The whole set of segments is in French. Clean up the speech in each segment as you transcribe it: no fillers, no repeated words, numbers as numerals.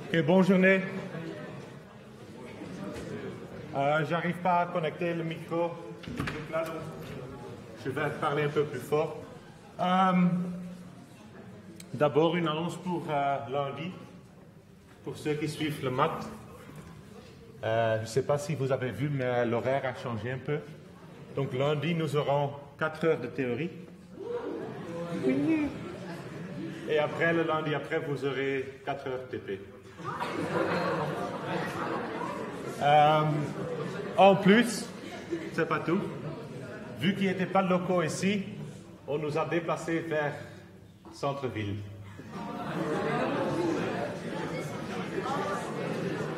Ok, bonne journée. J'arrive pas à connecter le micro. Donc là, donc, je vais parler un peu plus fort. D'abord, une annonce pour lundi, pour ceux qui suivent le maths. Je ne sais pas si vous avez vu, mais l'horaire a changé un peu. Donc lundi, nous aurons 4 heures de théorie. Et après, le lundi après, vous aurez 4 heures TP. En plus, c'est pas tout. Vu qu'il n'y était pas de locaux ici, on nous a déplacés vers centre-ville.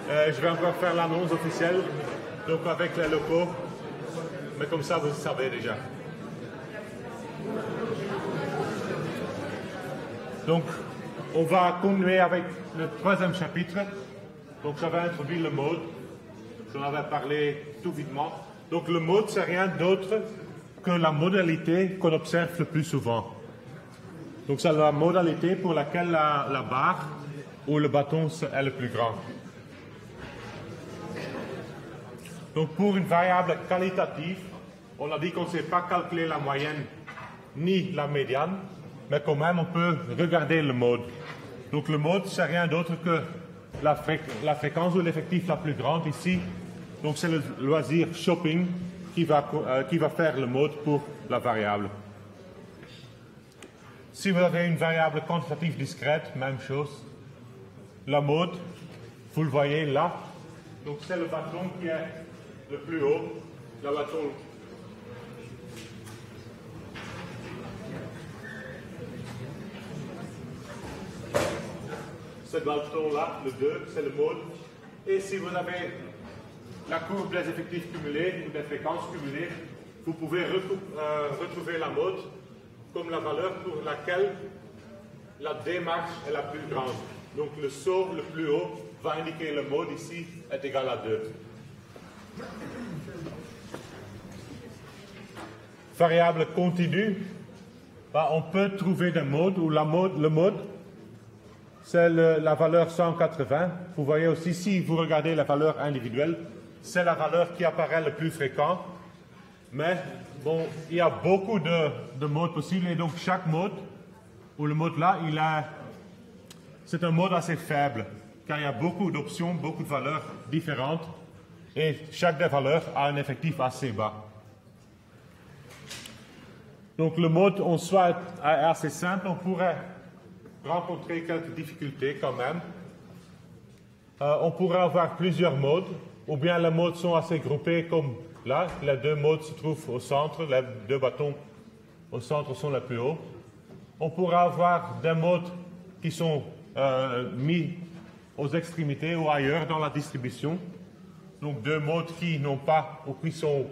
Je vais encore faire l'annonce officielle, donc avec les locaux, mais comme ça vous le savez déjà. Donc, on va continuer avec le 3e chapitre. Donc, j'avais introduit le mode. J'en avais parlé tout vitement. Donc, le mode, c'est rien d'autre que la modalité qu'on observe le plus souvent. Donc, c'est la modalité pour laquelle la barre ou le bâton est le plus grand. Donc, pour une variable qualitative, on a dit qu'on ne sait pas calculer la moyenne ni la médiane, mais quand même, on peut regarder le mode. Donc, le mode, c'est rien d'autre que la fréquence ou l'effectif la plus grande ici. Donc, c'est le loisir shopping qui va faire le mode pour la variable. Si vous avez une variable quantitative discrète, même chose. La mode, vous le voyez là. Donc, c'est le bâton qui est le plus haut. Le bâton. Ce bâton-là, le 2, c'est le mode. Et si vous avez la courbe des effectifs cumulés ou des fréquences cumulées, vous pouvez retrouver la mode comme la valeur pour laquelle la démarche est la plus grande. Donc le saut le plus haut va indiquer le mode ici est égal à 2. Variable continue, on peut trouver des modes où le mode c'est la valeur 180. Vous voyez aussi, si vous regardez la valeur individuelle, c'est la valeur qui apparaît le plus fréquent. Mais bon, il y a beaucoup de modes possibles et donc chaque mode, ou le mode là, c'est un mode assez faible, car il y a beaucoup d'options, beaucoup de valeurs différentes et chaque des valeurs a un effectif assez bas. Donc le mode en soi est assez simple, on pourrait rencontrer quelques difficultés quand même. On pourrait avoir plusieurs modes, ou bien les modes sont assez groupés comme là. Les 2 modes se trouvent au centre, les 2 bâtons au centre sont les plus hauts. On pourrait avoir des modes qui sont mis aux extrémités ou ailleurs dans la distribution. Donc 2 modes qui n'ont pas, ou qui sont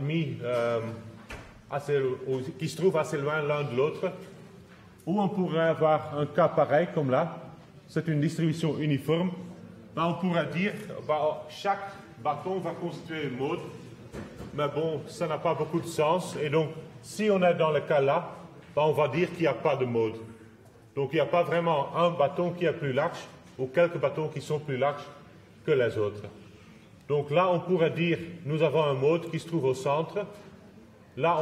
mis qui se trouvent assez loin l'un de l'autre. Ou on pourrait avoir un cas pareil comme là, c'est une distribution uniforme. On pourrait dire chaque bâton va constituer un mode, mais bon, ça n'a pas beaucoup de sens. Et donc, si on est dans le cas là, on va dire qu'il n'y a pas de mode. Donc, il n'y a pas vraiment un bâton qui est plus large ou quelques bâtons qui sont plus larges que les autres. Donc là, on pourrait dire nous avons un mode qui se trouve au centre. Là,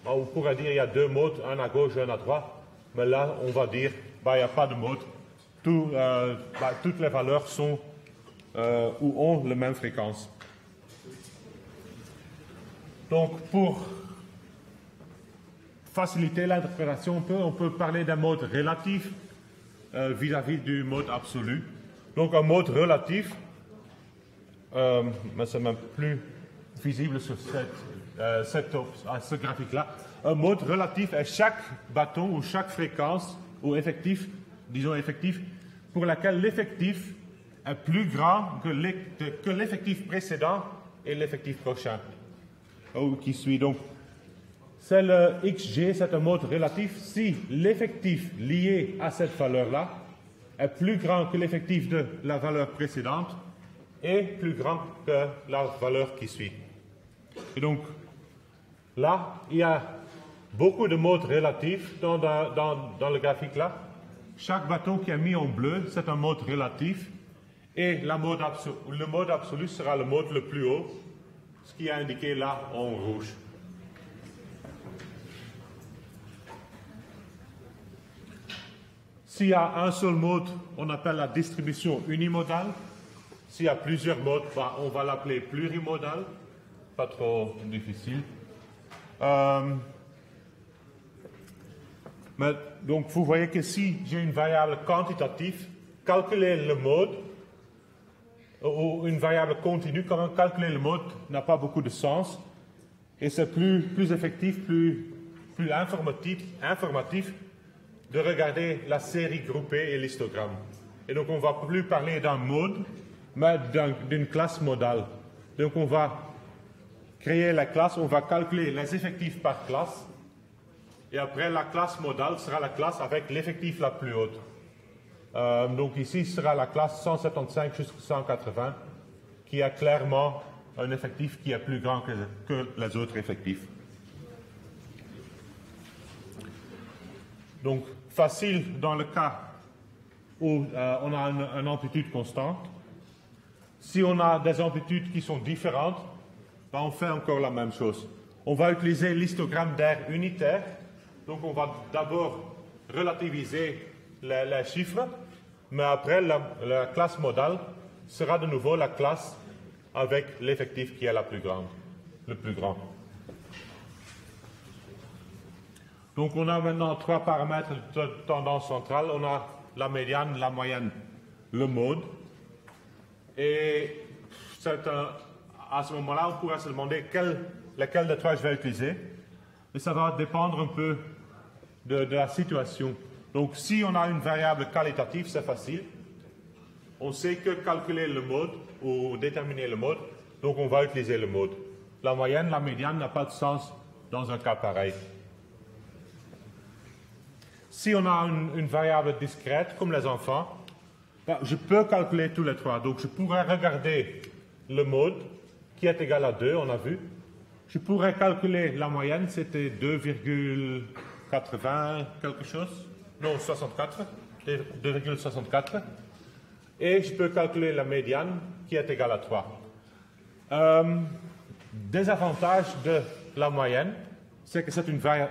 on pourrait dire qu'il y a 2 modes, un à gauche et un à droite, mais là, on va dire il n'y a pas de mode. Toutes les valeurs sont ou ont la même fréquence. Donc, pour faciliter l'interprétation, on peut parler d'un mode relatif vis-à-vis du mode absolu. Donc, un mode relatif, mais c'est même plus visible sur ce graphique-là. Un mode relatif est chaque bâton ou chaque fréquence ou effectif, disons effectif, pour laquelle l'effectif est plus grand que l'effectif précédent et l'effectif prochain, ou qui suit. Donc, c'est le XG, c'est un mode relatif si l'effectif lié à cette valeur-là est plus grand que l'effectif de la valeur précédente et plus grand que la valeur qui suit. Et donc, là, il y a beaucoup de modes relatifs dans le graphique là. chaque bâton qui est mis en bleu, c'est un mode relatif. Et le mode absolu sera le mode le plus haut, ce qui est indiqué là en rouge. S'il y a un seul mode, on appelle la distribution unimodale. S'il y a plusieurs modes, on va l'appeler plurimodal. Pas trop difficile. Donc vous voyez que si j'ai une variable quantitative, calculer le mode, ou une variable continue, quand même calculer le mode n'a pas beaucoup de sens. Et c'est plus effectif, plus informatif de regarder la série groupée et l'histogramme. Et donc on ne va plus parler d'un mode, mais d'une classe modale. Donc on va créer la classe, on va calculer les effectifs par classe, et après la classe modale sera la classe avec l'effectif la plus haute. Donc ici sera la classe 175 jusqu'à 180, qui a clairement un effectif qui est plus grand que les autres effectifs. Donc facile dans le cas où on a une amplitude constante. Si on a des amplitudes qui sont différentes, on fait encore la même chose. On va utiliser l'histogramme d'air unitaire. Donc on va d'abord relativiser les chiffres, mais après la classe modale sera de nouveau la classe avec l'effectif qui est le plus grand. Donc on a maintenant trois paramètres de tendance centrale. On a la médiane, la moyenne, le mode. Et à ce moment-là, on pourra se demander lequel des trois je vais utiliser. Et ça va dépendre un peu de la situation. Donc si on a une variable qualitative, c'est facile. On sait que calculer le mode ou déterminer le mode, donc on va utiliser le mode. La moyenne, la médiane n'a pas de sens dans un cas pareil. Si on a une variable discrète, comme les enfants, je peux calculer tous les trois. Donc je pourrais regarder le mode, qui est égal à 2, on a vu. Je pourrais calculer la moyenne, c'était 2,80 quelque chose. Non, 64. 2,64. Et je peux calculer la médiane, qui est égale à 3. Désavantage de la moyenne, c'est que c'est une valeur,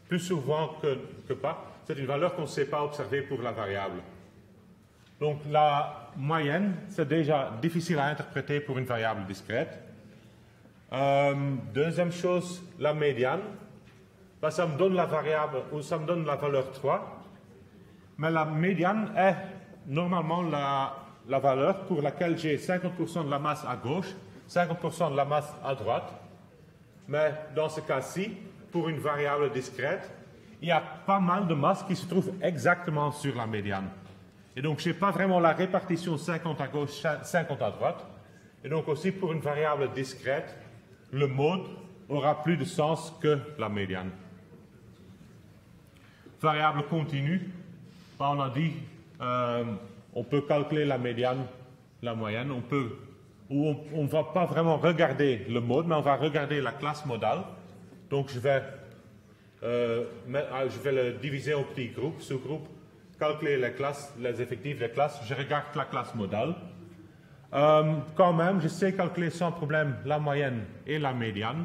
plus souvent que pas, c'est une valeur qu'on ne sait pas observer pour la variable. Donc la moyenne, c'est déjà difficile à interpréter pour une variable discrète. Deuxième chose, la médiane, ça me donne la variable, ou ça me donne la valeur 3, mais la médiane est normalement la valeur pour laquelle j'ai 50% de la masse à gauche, 50% de la masse à droite, mais dans ce cas-ci, pour une variable discrète, il y a pas mal de masses qui se trouvent exactement sur la médiane. Et donc, je n'ai pas vraiment la répartition 50 à gauche, 50 à droite. Et donc aussi, pour une variable discrète, le mode aura plus de sens que la médiane. Variable continue, on a dit, on peut calculer la médiane, la moyenne, on ne va pas vraiment regarder le mode, mais on va regarder la classe modale. Donc je vais le diviser en petits groupes, sous-groupes, calculer les effectifs des classes, je regarde la classe modale. Quand même, je sais calculer sans problème la moyenne et la médiane.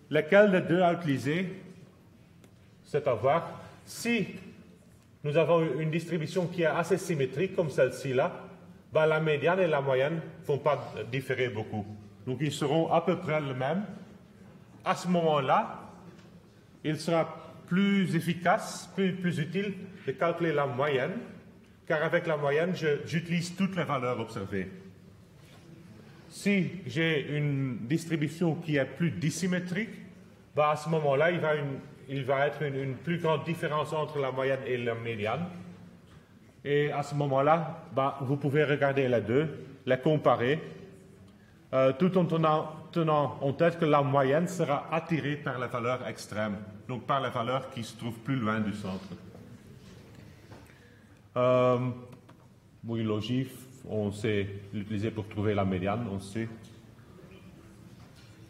Lequel des deux à utiliser, c'est à voir. Si nous avons une distribution qui est assez symétrique, comme celle-ci là, la médiane et la moyenne ne vont pas différer beaucoup. Donc ils seront à peu près les mêmes. À ce moment-là, il sera plus efficace, plus utile de calculer la moyenne, car avec la moyenne, j'utilise toutes les valeurs observées. Si j'ai une distribution qui est plus dissymétrique, à ce moment-là, il va être une plus grande différence entre la moyenne et la médiane. Et à ce moment-là, vous pouvez regarder les deux, les comparer, tout en tenant en tête que la moyenne sera attirée par les valeurs extrêmes, donc par les valeurs qui se trouvent plus loin du centre. Oui, l'ogive, on sait l'utiliser pour trouver la médiane, on sait.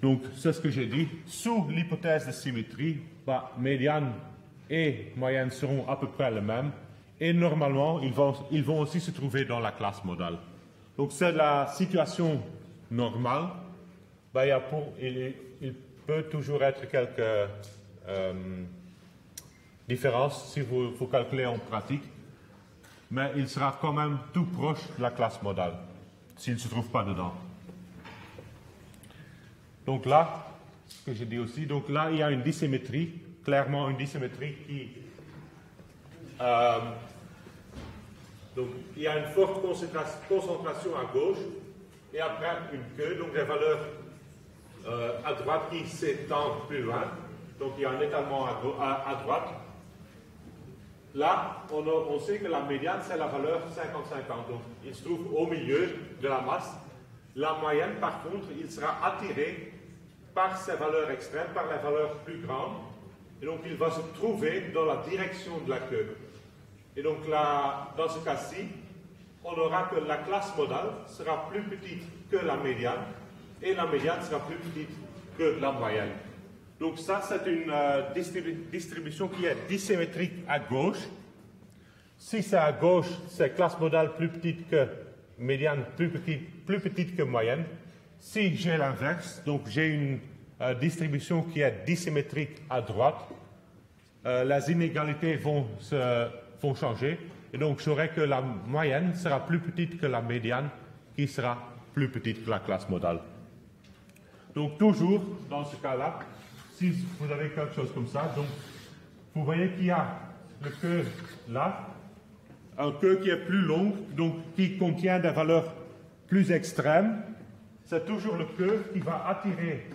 Donc, c'est ce que j'ai dit. Sous l'hypothèse de symétrie, médiane et moyenne seront à peu près les mêmes. Et normalement, ils vont aussi se trouver dans la classe modale. Donc c'est la situation normale. Ben, il peut toujours être quelques différences si vous calculez en pratique, mais il sera quand même tout proche de la classe modale, s'il ne se trouve pas dedans. Donc là, ce que j'ai dit aussi, donc là il y a une dissymétrie, clairement une dissymétrie qui... donc il y a une forte concentration à gauche et après une queue, donc des valeurs à droite qui s'étendent plus loin. Donc il y a un étalement à droite. Là, on sait que la médiane, c'est la valeur 50-50. Donc il se trouve au milieu de la masse. La moyenne, par contre, il sera attiré par ces valeurs extrêmes, par les valeurs plus grandes. Et donc il va se trouver dans la direction de la queue. Et donc là, dans ce cas-ci, on aura que la classe modale sera plus petite que la médiane et la médiane sera plus petite que la moyenne. Donc ça, c'est une distribution qui est dissymétrique à gauche. Si c'est à gauche, c'est classe modale plus petite que médiane, plus petite que moyenne. Si j'ai l'inverse, donc j'ai une distribution qui est dissymétrique à droite, les inégalités vont changer. Et donc j'aurai que la moyenne sera plus petite que la médiane, qui sera plus petite que la classe modale. Donc toujours, dans ce cas-là, si vous avez quelque chose comme ça, donc vous voyez qu'il y a le queue là, un queue qui est plus long, donc qui contient des valeurs plus extrêmes. C'est toujours le queue qui va attirer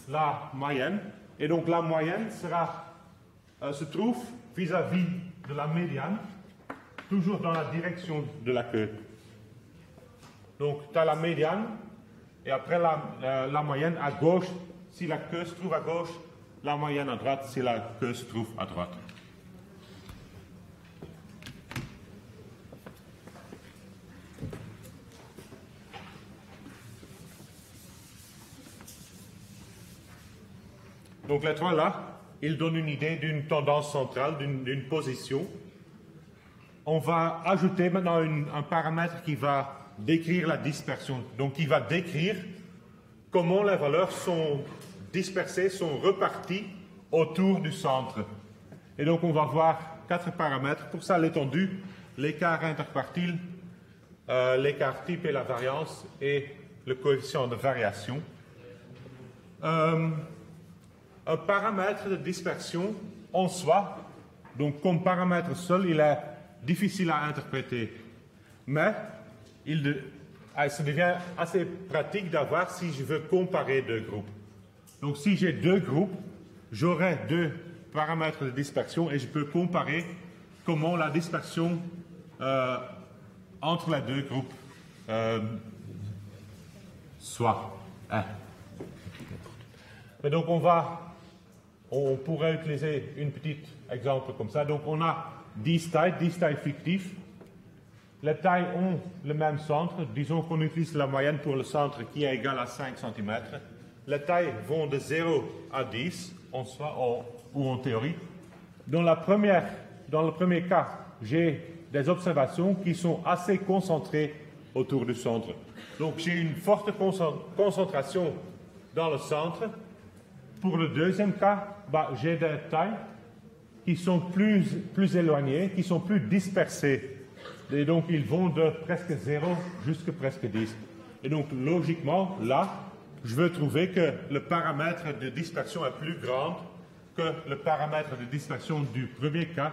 la moyenne, et donc la moyenne se trouve vis-à-vis de la médiane, toujours dans la direction de la queue. Donc tu as la médiane, et après la moyenne à gauche, si la queue se trouve à gauche, la moyenne à droite, si la queue se trouve à droite. Donc les trois là, ils donnent une idée d'une tendance centrale, d'une position. On va ajouter maintenant un paramètre qui va décrire la dispersion, donc qui va décrire comment les valeurs sont dispersées, sont reparties autour du centre. Et donc on va voir 4 paramètres. Pour ça, l'étendue, l'écart interpartile, l'écart type et la variance, et le coefficient de variation. Un paramètre de dispersion en soi, donc comme paramètre seul, il est difficile à interpréter. Mais ça devient assez pratique d'avoir si je veux comparer deux groupes. Donc si j'ai deux groupes, j'aurai deux paramètres de dispersion et je peux comparer comment la dispersion entre les deux groupes soit. Mais donc on pourrait utiliser un petit exemple comme ça. Donc on a 10 tailles fictifs. Les tailles ont le même centre. Disons qu'on utilise la moyenne pour le centre qui est égal à 5 cm. Les tailles vont de 0 à 10 en soi ou en théorie. Dans le premier cas, j'ai des observations qui sont assez concentrées autour du centre. Donc j'ai une forte concentration dans le centre. Pour le deuxième cas, j'ai des tailles qui sont plus éloignées, qui sont plus dispersées. Et donc, ils vont de presque 0 jusqu'à presque 10. Et donc, logiquement, là, je veux trouver que le paramètre de dispersion est plus grand que le paramètre de dispersion du premier cas,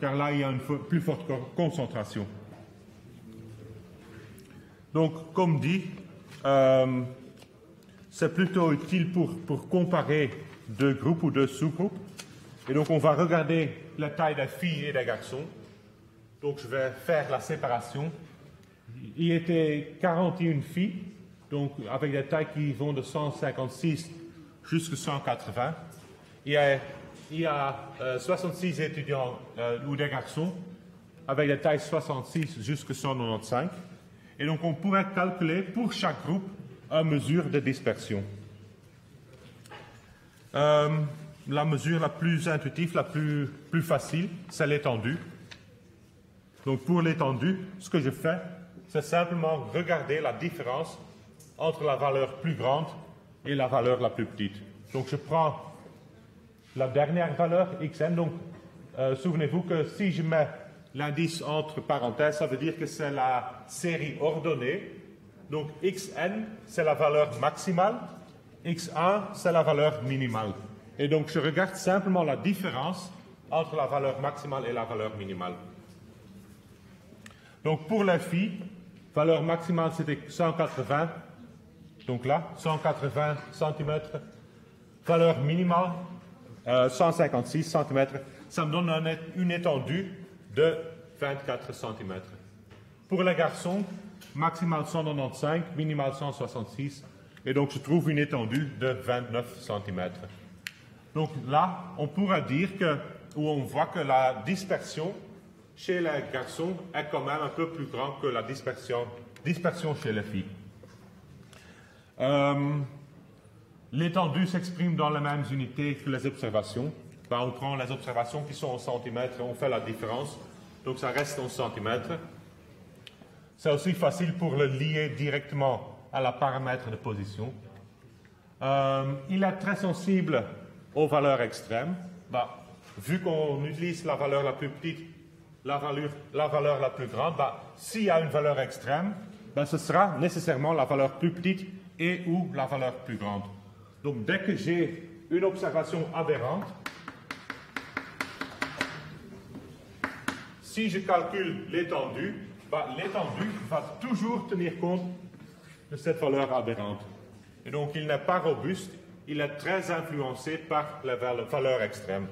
car là, il y a une plus forte concentration. Donc, comme dit, c'est plutôt utile pour comparer deux groupes ou deux sous-groupes. Et donc, on va regarder la taille des filles et des garçons. Donc, je vais faire la séparation. Il y était 41 filles, donc avec des tailles qui vont de 156 jusqu'à 180. Il y a 66 étudiants ou des garçons avec des tailles 66 jusqu'à 195. Et donc, on pourrait calculer pour chaque groupe une mesure de dispersion. la mesure la plus intuitive, la plus facile, c'est l'étendue. Donc pour l'étendue, ce que je fais, c'est simplement regarder la différence entre la valeur plus grande et la valeur la plus petite. Donc je prends la dernière valeur, xn. Donc souvenez-vous que si je mets l'indice entre parenthèses, ça veut dire que c'est la série ordonnée. Donc xn, c'est la valeur maximale, x1, c'est la valeur minimale. Et donc je regarde simplement la différence entre la valeur maximale et la valeur minimale. Donc pour la phi, valeur maximale c'était 180, donc là, 180 cm. Valeur minimale, 156 cm. Ça me donne une étendue de 24 cm. Pour les garçons, maximale 195, minimale 166. Et donc je trouve une étendue de 29 cm. Donc là, on pourra dire que, où on voit que la dispersion chez les garçons est quand même un peu plus grande que la dispersion chez les filles. L'étendue s'exprime dans les mêmes unités que les observations. Ben, on prend les observations qui sont en centimètres et on fait la différence. Donc ça reste en centimètres. C'est aussi facile pour le lier directement à la paramètre de position. Il est très sensible aux valeurs extrêmes. Ben, vu qu'on utilise la valeur la plus petite, la valeur la plus grande, ben, s'il y a une valeur extrême, ben, ce sera nécessairement la valeur plus petite et ou la valeur plus grande. Donc dès que j'ai une observation aberrante, si je calcule l'étendue, ben, l'étendue va toujours tenir compte de cette valeur aberrante. Et donc il n'est pas robuste, il est très influencé par les valeurs extrêmes.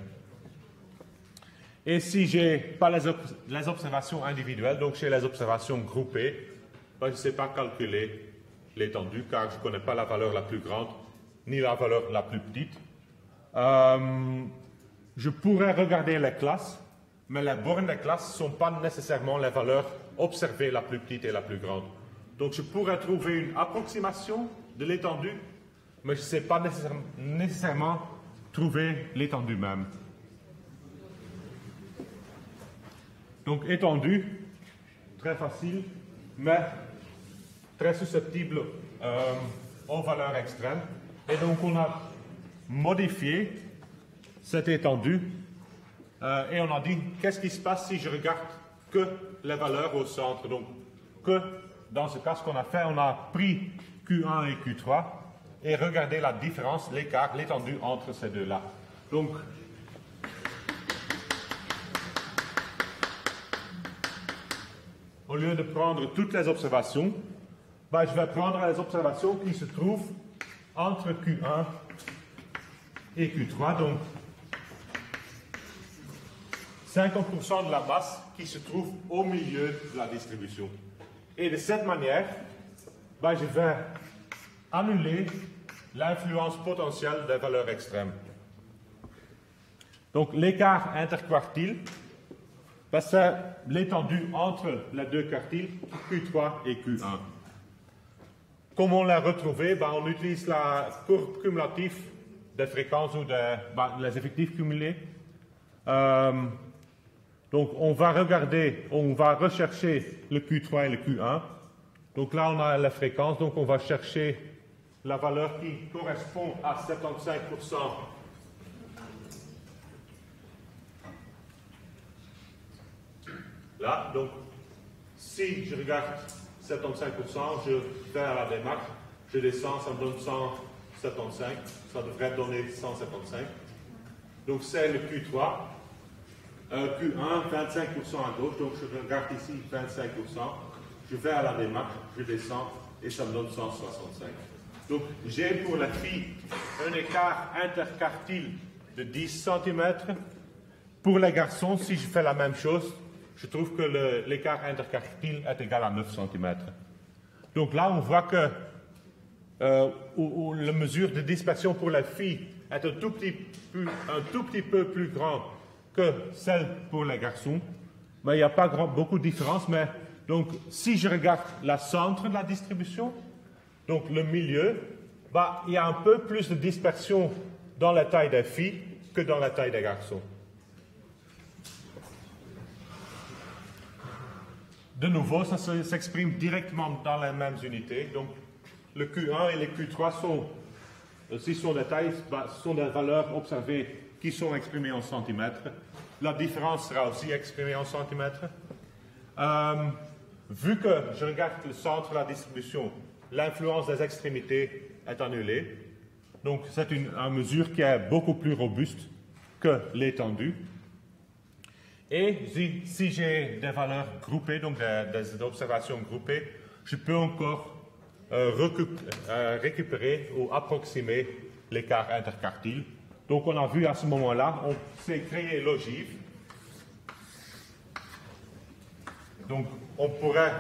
Et si je n'ai pas les observations individuelles, donc chez les observations groupées, ben, je ne sais pas calculer l'étendue car je ne connais pas la valeur la plus grande ni la valeur la plus petite. Je pourrais regarder les classes, mais les bornes des classes ne sont pas nécessairement les valeurs observées la plus petite et la plus grande. Donc je pourrais trouver une approximation de l'étendue, mais je ne sais pas nécessairement trouver l'étendue même. Donc étendue, très facile, mais très susceptible aux valeurs extrêmes. Et donc on a modifié cette étendue et on a dit qu'est-ce qui se passe si je regarde que les valeurs au centre. Donc que dans ce cas, ce qu'on a fait, on a pris Q1 et Q3 et regardé la différence, l'écart, l'étendue entre ces deux-là. Donc au lieu de prendre toutes les observations, ben, je vais prendre les observations qui se trouvent entre Q1 et Q3, donc 50% de la masse qui se trouve au milieu de la distribution. Et de cette manière, ben, je vais annuler l'influence potentielle des valeurs extrêmes. Donc l'écart interquartile, ben, c'est l'étendue entre les deux quartiles, Q3 et Q1. Comment on l'a retrouvé? Ben, on utilise la courbe cumulative des fréquences ou les effectifs cumulés. Donc on va regarder, on va rechercher le Q3 et le Q1. Donc là on a la fréquence, donc on va chercher la valeur qui correspond à 75%. Là, donc si je regarde 75%, je fais à la démarche, je descends, ça me donne 175, ça devrait donner 175. Donc c'est le Q3. Q1, 25% à gauche, donc je regarde ici 25%, je vais à la démarche, je descends et ça me donne 165. Donc j'ai pour la fille un écart interquartile de 10 cm. Pour les garçons, si je fais la même chose, je trouve que l'écart interquartile est égal à 9 cm. Donc là, on voit que la mesure de dispersion pour la fille est un tout petit peu plus grande que celle pour les garçons. Mais il n'y a pas beaucoup de différence. Mais donc, si je regarde le centre de la distribution, donc le milieu, bah, il y a un peu plus de dispersion dans la taille des filles que dans la taille des garçons. De nouveau, ça s'exprime directement dans les mêmes unités. Donc, le Q1 et le Q3 sont des tailles, sont des valeurs observées qui sont exprimées en centimètres. La différence sera aussi exprimée en centimètres. Vu que je regarde le centre de la distribution, l'influence des extrémités est annulée. Donc, c'est une mesure qui est beaucoup plus robuste que l'étendue. Et si j'ai des valeurs groupées, donc des observations groupées, je peux encore récupérer ou approximer l'écart interquartile. Donc, on a vu à ce moment-là, on s'est créé l'ogive. Donc, on pourrait...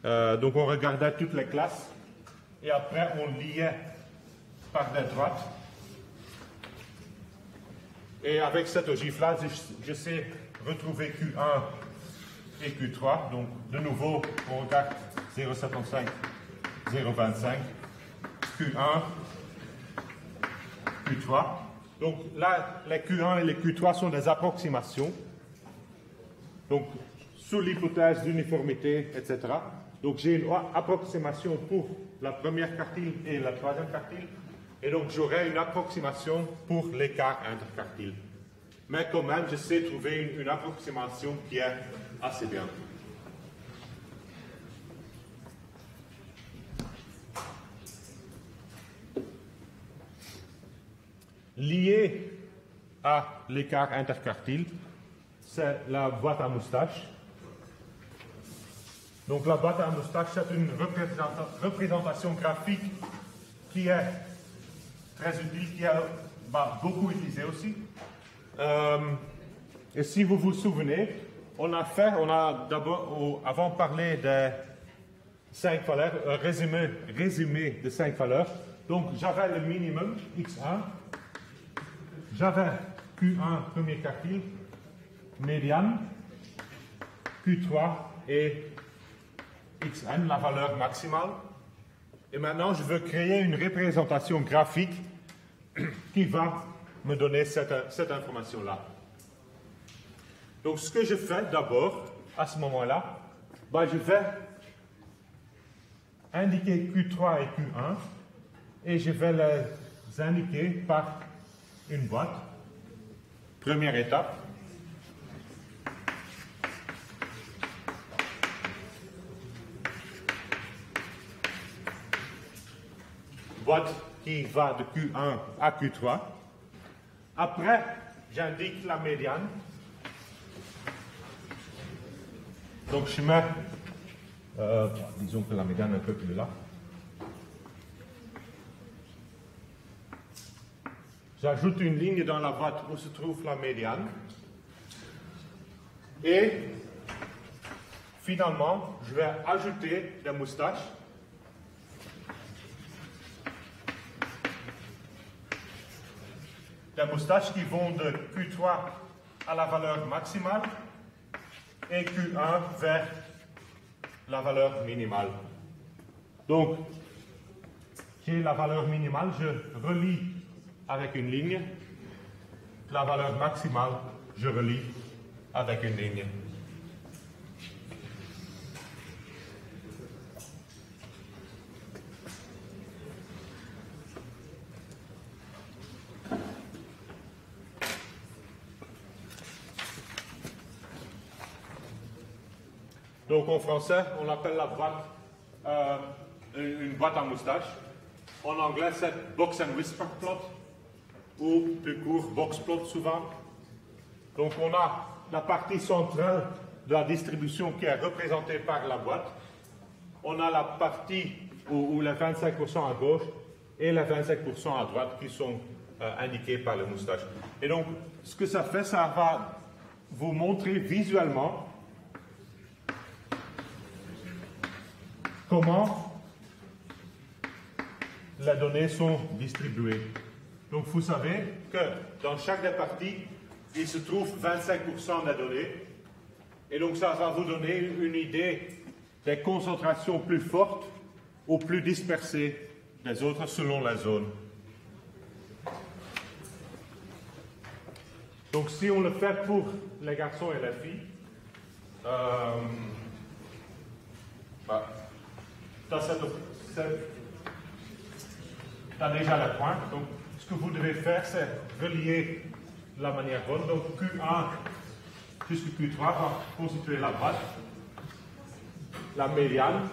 donc, on regardait toutes les classes et après, on liait par des droites. Et avec cette ogive-là, je sais retrouver Q1 et Q3. Donc, de nouveau, on regarde 0,75, 0,25, Q1, Q3. Donc là, les Q1 et les Q3 sont des approximations. Donc, sous l'hypothèse d'uniformité, etc. Donc, j'ai une approximation pour la première quartile et la troisième quartile. Et donc, j'aurai une approximation pour l'écart interquartile. Mais quand même, je sais trouver une approximation qui est assez bien. Lié à l'écart interquartile, c'est la boîte à moustache. Donc, la boîte à moustache, c'est une représentation graphique qui est très utile, qui est beaucoup utilisée aussi. Et si vous vous souvenez, on a d'abord, avant parlé des 5 valeurs, résumé de 5 valeurs. Donc, j'avais le minimum, x1, j'avais Q1, premier quartile, médiane, Q3 et xn, la valeur maximale. Et maintenant, je veux créer une représentation graphique qui va me donner cette information-là. Donc, ce que je fais d'abord, à ce moment-là, je vais indiquer Q3 et Q1 et je vais les indiquer par une boîte. Première étape. Boîte qui va de Q1 à Q3. Après, j'indique la médiane. Donc, je mets, disons que la médiane est un peu plus là. J'ajoute une ligne dans la boîte où se trouve la médiane. Et finalement, je vais ajouter des moustaches. Des moustaches qui vont de Q3 à la valeur maximale et Q1 vers la valeur minimale. Donc, j'ai la valeur minimale, je relie avec une ligne. La valeur maximale, je relie avec une ligne. Donc en français, on appelle la boîte une boîte à moustache. En anglais, c'est box and whisper plot, ou plus court, box plot souvent. Donc on a la partie centrale de la distribution qui est représentée par la boîte. On a la partie où les 25% à gauche et les 25% à droite qui sont indiqués par le moustache. Et donc, ce que ça fait, ça va vous montrer visuellement comment les données sont distribuées. Donc, vous savez que dans chaque des parties, il se trouve 25% des données. Et donc, ça va vous donner une idée des concentrations plus fortes ou plus dispersées des autres selon la zone. Donc si on le fait pour les garçons et les filles, tu as déjà le point. Donc ce que vous devez faire, c'est relier la manière bonne. Donc Q1 jusqu'à Q3 va constituer la boîte, la médiane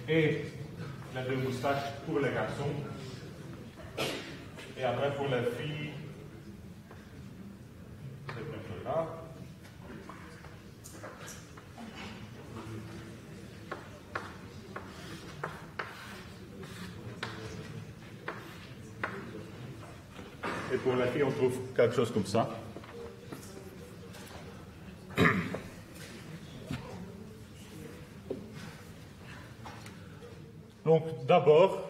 et les deux moustaches pour les garçons. Et après pour les filles, c'est plutôt là. Et pour la fille, on trouve quelque chose comme ça. Donc, d'abord,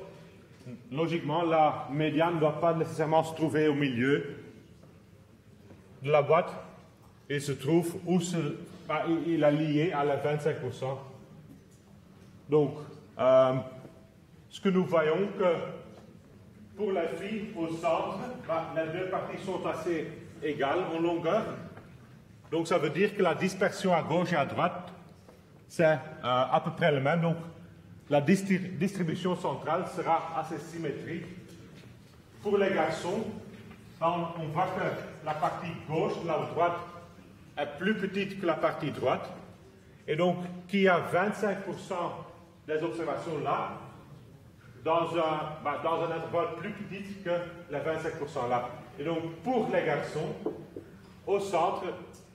logiquement, la médiane ne doit pas nécessairement se trouver au milieu de la boîte. Il se trouve où il est lié à la 25%. Donc, ce que nous voyons que pour la fille, au centre, les deux parties sont assez égales en longueur. Donc, ça veut dire que la dispersion à gauche et à droite, c'est à peu près le même. Donc, la distribution centrale sera assez symétrique. Pour les garçons, on voit que la partie gauche, là ou droite, est plus petite que la partie droite. Et donc, qu'il y a 25% des observations là, dans un intervalle plus petit que les 25% là. Et donc, pour les garçons, au centre,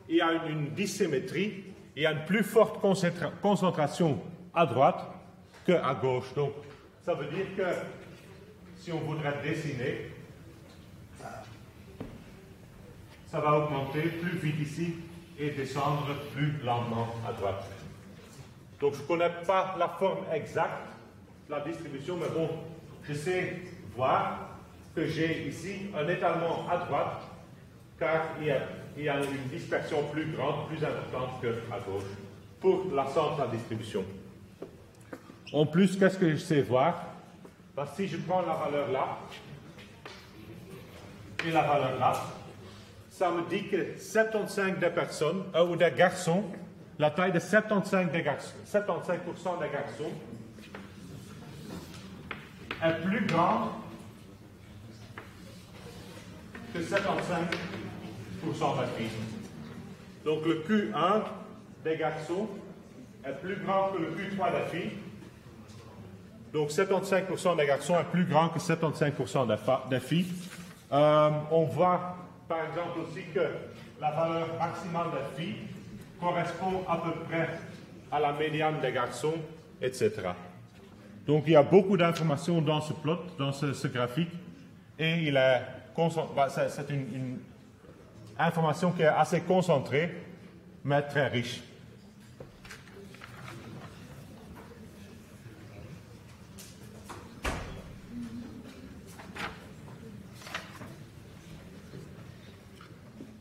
il y a une dissymétrie, il y a une plus forte concentration à droite qu'à gauche. Donc, ça veut dire que si on voudrait dessiner, ça va augmenter plus vite ici et descendre plus lentement à droite. Donc, je ne connais pas la forme exacte de la distribution, mais bon, je sais voir que j'ai ici un étalement à droite, car il y a une dispersion plus grande, plus importante qu'à gauche, pour l'ensemble de la distribution. En plus, qu'est-ce que je sais voir? Parce que si je prends la valeur là et la valeur là, ça me dit que 75 des personnes, ou des garçons, la taille de 75% des garçons est plus grande que 75% des filles. Donc le Q1 des garçons est plus grand que le Q3 des filles. Donc 75% des garçons est plus grand que 75% des filles. On voit par exemple aussi que la valeur maximale des filles correspond à peu près à la médiane des garçons, etc. Donc il y a beaucoup d'informations dans ce plot, dans ce graphique, et c'est une information qui est assez concentrée, mais très riche.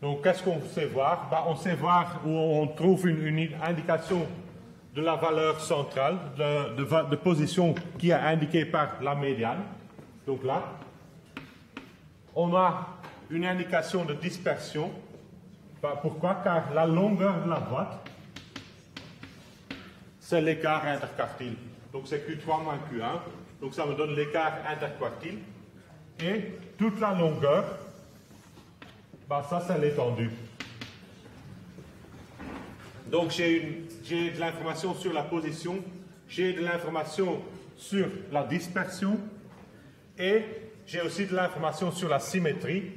Donc, qu'est-ce qu'on sait voir? On sait voir où on trouve une indication de la valeur centrale, de position qui est indiquée par la médiane. Donc là, on a une indication de dispersion. Pourquoi? Car la longueur de la boîte, c'est l'écart interquartile. Donc c'est Q3 moins Q1. Donc ça me donne l'écart interquartile. Et toute la longueur, ça c'est l'étendue. Donc j'ai de l'information sur la position, j'ai de l'information sur la dispersion et j'ai aussi de l'information sur la symétrie.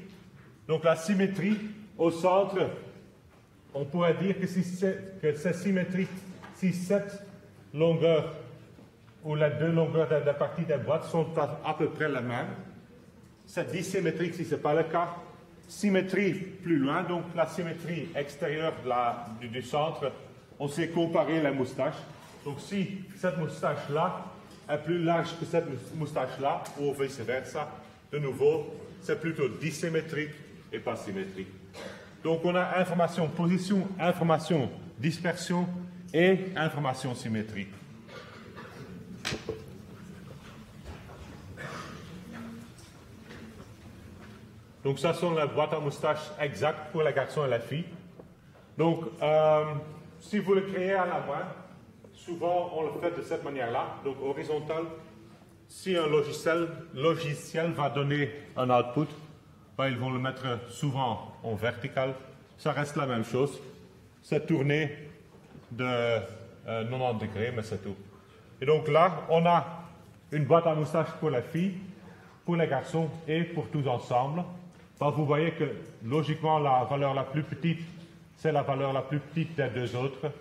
Donc la symétrie au centre, on pourrait dire que c'est symétrique si cette longueur ou les deux longueurs de la partie des boîtes sont à peu près les mêmes. C'est dissymétrique si ce n'est pas le cas. Symétrie plus loin, donc la symétrie extérieure du centre, on sait comparer les moustaches. Donc si cette moustache-là est plus large que cette moustache-là, ou vice-versa, de nouveau, c'est plutôt dissymétrique et pas symétrique. Donc on a information position, information dispersion et information symétrique. Donc ça sont les boîtes à moustache exactes pour les garçons et les filles. Donc si vous le créez à la main, souvent on le fait de cette manière-là, donc horizontal. Si un logiciel va donner un output, ben, ils vont le mettre souvent en vertical. Ça reste la même chose. C'est tourné de 90 degrés, mais c'est tout. Et donc là, on a une boîte à moustache pour les filles, pour les garçons et pour tous ensemble. Ben, vous voyez que logiquement, la valeur la plus petite, c'est la valeur la plus petite des deux autres.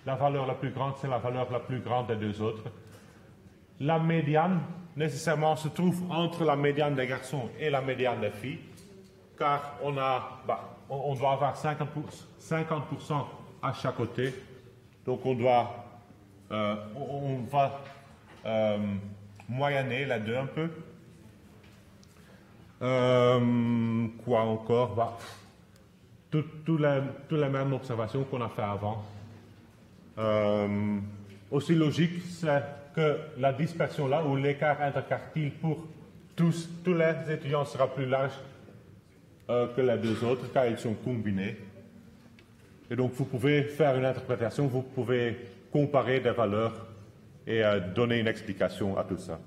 La valeur la plus grande, c'est la valeur la plus grande des deux autres. La médiane, nécessairement, se trouve entre la médiane des garçons et la médiane des filles, car on doit avoir 50% à chaque côté. Donc on va moyenner les deux un peu. Quoi encore? Bah, toutes les mêmes observations qu'on a fait avant. Aussi logique, c'est que la dispersion là, ou l'écart interquartile pour tous les étudiants sera plus large que les deux autres, car ils sont combinés. Et donc vous pouvez faire une interprétation, vous pouvez comparer des valeurs et donner une explication à tout ça.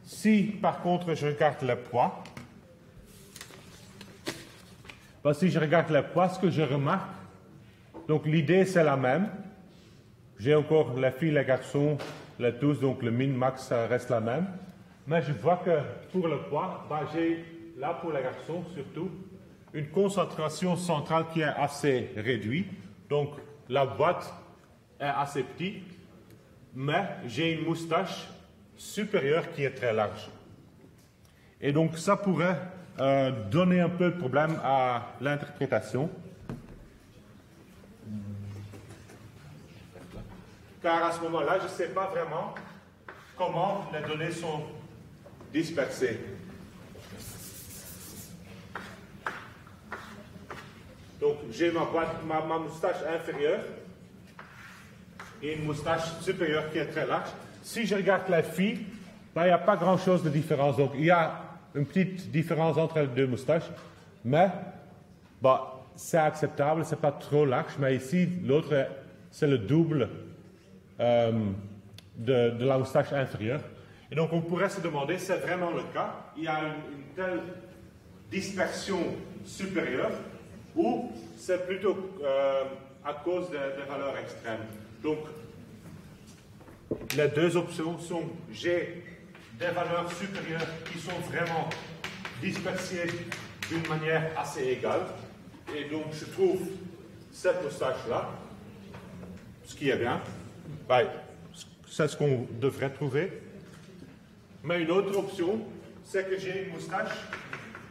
Si par contre je regarde les poids, ben, si je regarde les poids, ce que je remarque, donc l'idée c'est la même. J'ai encore les filles, les garçons, les tous, donc le min-max ça reste la même. Mais je vois que pour le poids, ben, j'ai là pour les garçons surtout une concentration centrale qui est assez réduite. Donc la boîte est assez petite, mais j'ai une moustache supérieure qui est très large. Et donc ça pourrait donner un peu de problème à l'interprétation. Car à ce moment-là, je ne sais pas vraiment comment les données sont dispersées. Donc j'ai ma moustache inférieure et une moustache supérieure qui est très large. Si je regarde la fille, ben, il n'y a pas grand-chose de différence. Donc il y a une petite différence entre les deux moustaches, mais ben, c'est acceptable, c'est pas trop large. Mais ici, l'autre, c'est le double de la moustache inférieure. Et donc on pourrait se demander, c'est vraiment le cas, il y a une telle dispersion supérieure, ou c'est plutôt à cause des valeurs extrêmes. Donc les deux options sont j'ai des valeurs supérieures qui sont vraiment dispersées d'une manière assez égale, et donc je trouve cette moustache-là, ce qui est bien. Ben, c'est ce qu'on devrait trouver. Mais une autre option, c'est que j'ai une moustache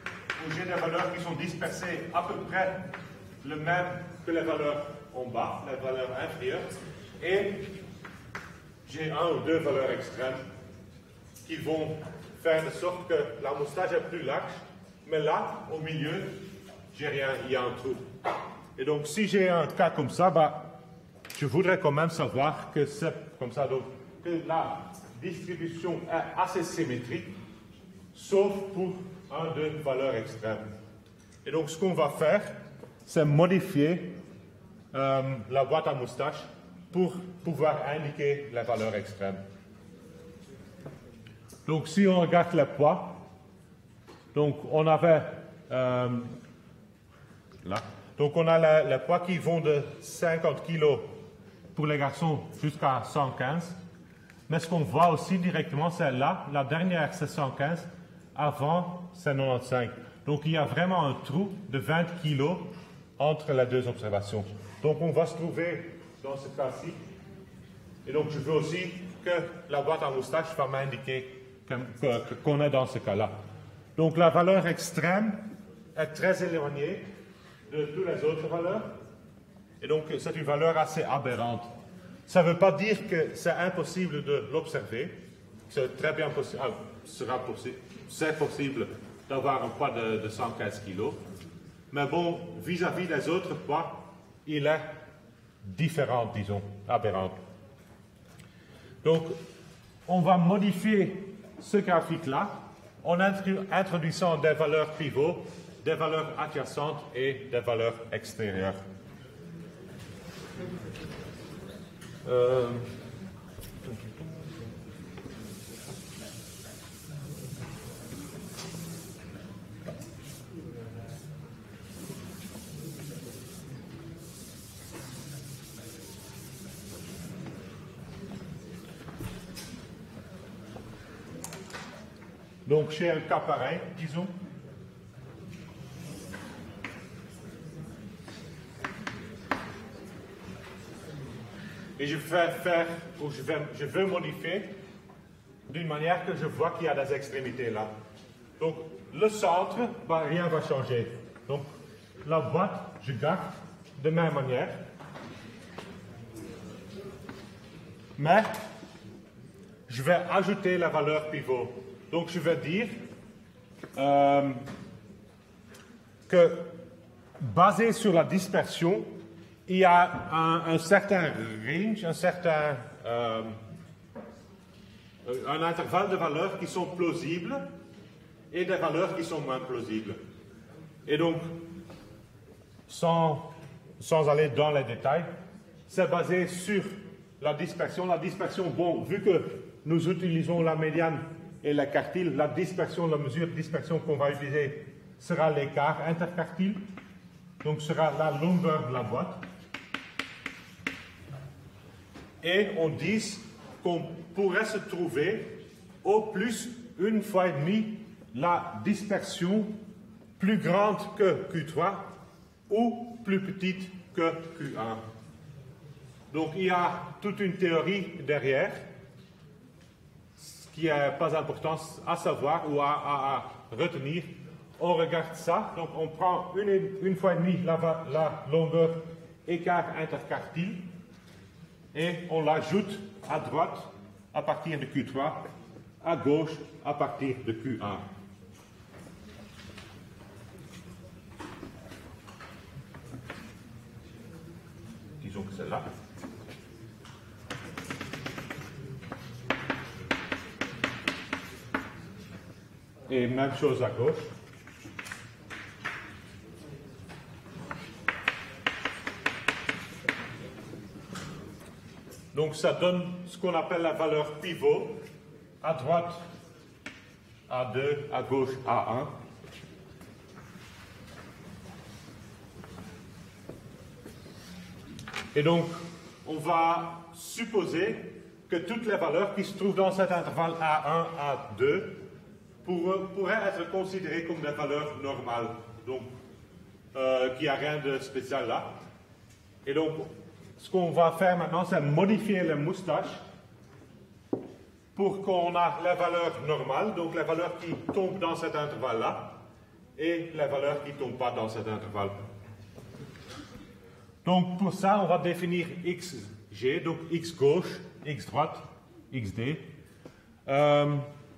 où j'ai des valeurs qui sont dispersées à peu près le même que les valeurs en bas, les valeurs inférieures, et j'ai un ou deux valeurs extrêmes qui vont faire de sorte que la moustache est plus large, mais là, au milieu, j'ai rien, il y a un trou. Et donc, si j'ai un cas comme ça, bah, je voudrais quand même savoir que c'est comme ça, donc que la distribution est assez symétrique, sauf pour un de valeurs extrêmes. Et donc, ce qu'on va faire, c'est modifier la boîte à moustache pour pouvoir indiquer les valeurs extrêmes. Donc, si on regarde les poids, donc on avait là, donc on a les poids qui vont de 50 kg pour les garçons jusqu'à 115. Mais ce qu'on voit aussi directement, c'est là, la dernière c'est 115, avant c'est 95. Donc il y a vraiment un trou de 20 kg entre les deux observations. Donc on va se trouver dans ce cas-ci. Et donc je veux aussi que la boîte à moustache va m'indiquer qu'on est dans ce cas-là. Donc la valeur extrême est très éloignée de toutes les autres valeurs. Et donc c'est une valeur assez aberrante. Ça ne veut pas dire que c'est impossible de l'observer. C'est très bien possible. C'est possible d'avoir un poids de 115 kg. Mais bon, vis-à-vis des autres poids, il est différent, disons, aberrant. Donc, on va modifier ce graphique-là en introduisant des valeurs pivots, des valeurs adjacentes et des valeurs extérieures. Donc, j'ai un cas pareil, disons. Et je vais faire, ou je veux modifier d'une manière que je vois qu'il y a des extrémités là. Donc, le centre, rien ne va changer. Donc, la boîte, je garde de la même manière. Mais, je vais ajouter la valeur pivot. Donc, je vais dire que, basé sur la dispersion, il y a un certain range, un intervalle de valeurs qui sont plausibles et des valeurs qui sont moins plausibles. Et donc, sans aller dans les détails, c'est basé sur la dispersion. La dispersion, bon, vu que nous utilisons la médiane et la quartile, la dispersion, la mesure de dispersion qu'on va utiliser sera l'écart interquartile, donc sera la longueur de la boîte. Et on dit qu'on pourrait se trouver au plus 1,5 fois la dispersion plus grande que Q3 ou plus petite que Q1. Donc il y a toute une théorie derrière, ce qui n'est pas important à savoir ou à retenir. On regarde ça, donc on prend 1,5 fois la longueur écart interquartile et on l'ajoute à droite à partir de Q3, à gauche à partir de Q1. Disons que c'est là. Et même chose à gauche. Donc ça donne ce qu'on appelle la valeur pivot. À droite, A2, à gauche, A1. Et donc, on va supposer que toutes les valeurs qui se trouvent dans cet intervalle A1, A2 pourraient être considérées comme des valeurs normales. Donc, qu'il n'y a rien de spécial là. Et donc, ce qu'on va faire maintenant, c'est modifier les moustaches pour qu'on ait les valeurs normales, donc les valeurs qui tombent dans cet intervalle-là, et les valeurs qui ne tombent pas dans cet intervalle. Donc pour ça, on va définir xg, donc x gauche, x droite, xd.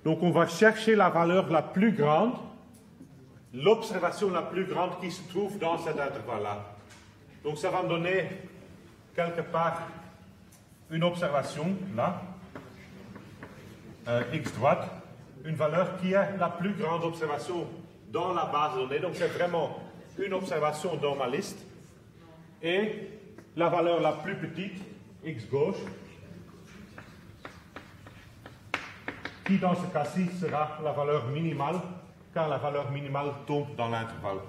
Donc on va chercher la valeur la plus grande, l'observation la plus grande qui se trouve dans cet intervalle-là. Donc ça va me donner quelque part une observation, là, x droite, une valeur qui est la plus grande observation dans la base de données, donc c'est vraiment une observation normaliste, et la valeur la plus petite, x gauche, qui dans ce cas-ci sera la valeur minimale, car la valeur minimale tombe dans l'intervalle.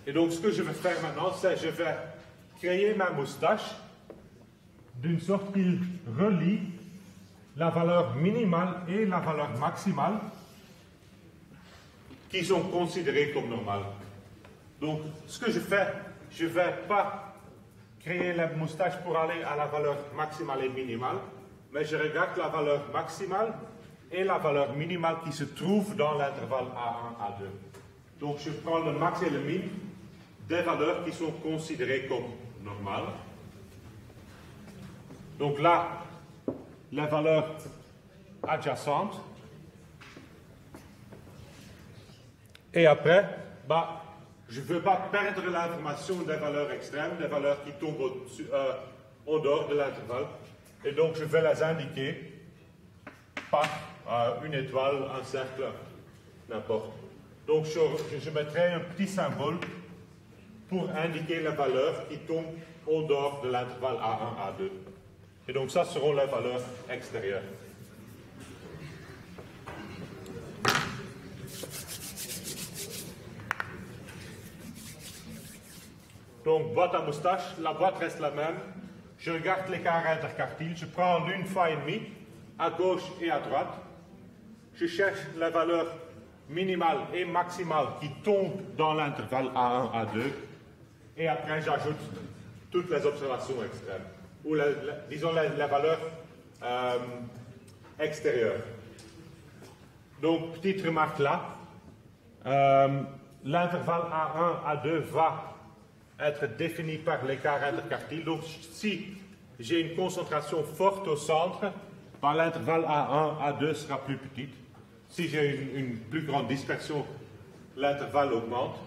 Et donc, ce que je vais faire maintenant, c'est que je vais créer ma moustache d'une sorte qu'il relie la valeur minimale et la valeur maximale qui sont considérées comme normales. Donc, ce que je fais, je ne vais pas créer la moustache pour aller à la valeur maximale et minimale, mais je regarde la valeur maximale et la valeur minimale qui se trouvent dans l'intervalle A1, A2. Donc, je prends le max et le min des valeurs qui sont considérées comme normales. Donc là, les valeurs adjacentes. Et après, je ne veux pas perdre l'information des valeurs extrêmes, des valeurs qui tombent en dehors de l'intervalle. Et donc, je vais les indiquer pas une étoile, un cercle, n'importe. Donc je mettrai un petit symbole pour indiquer la valeur qui tombe en dehors de l'intervalle A1, A2. Et donc ça seront les valeurs extérieures. Donc boîte à moustache, la boîte reste la même. Je regarde l'écart interquartile, je prends une fois et demi, à gauche et à droite. Je cherche la valeur minimale et maximale qui tombe dans l'intervalle A1, A2. Et après, j'ajoute toutes les observations extrêmes, ou disons la valeur extérieure. Donc, petite remarque là, l'intervalle A1, A2 va être défini par l'écart interquartile. Donc, si j'ai une concentration forte au centre, ben, l'intervalle A1, A2 sera plus petite. Si j'ai une plus grande dispersion, l'intervalle augmente.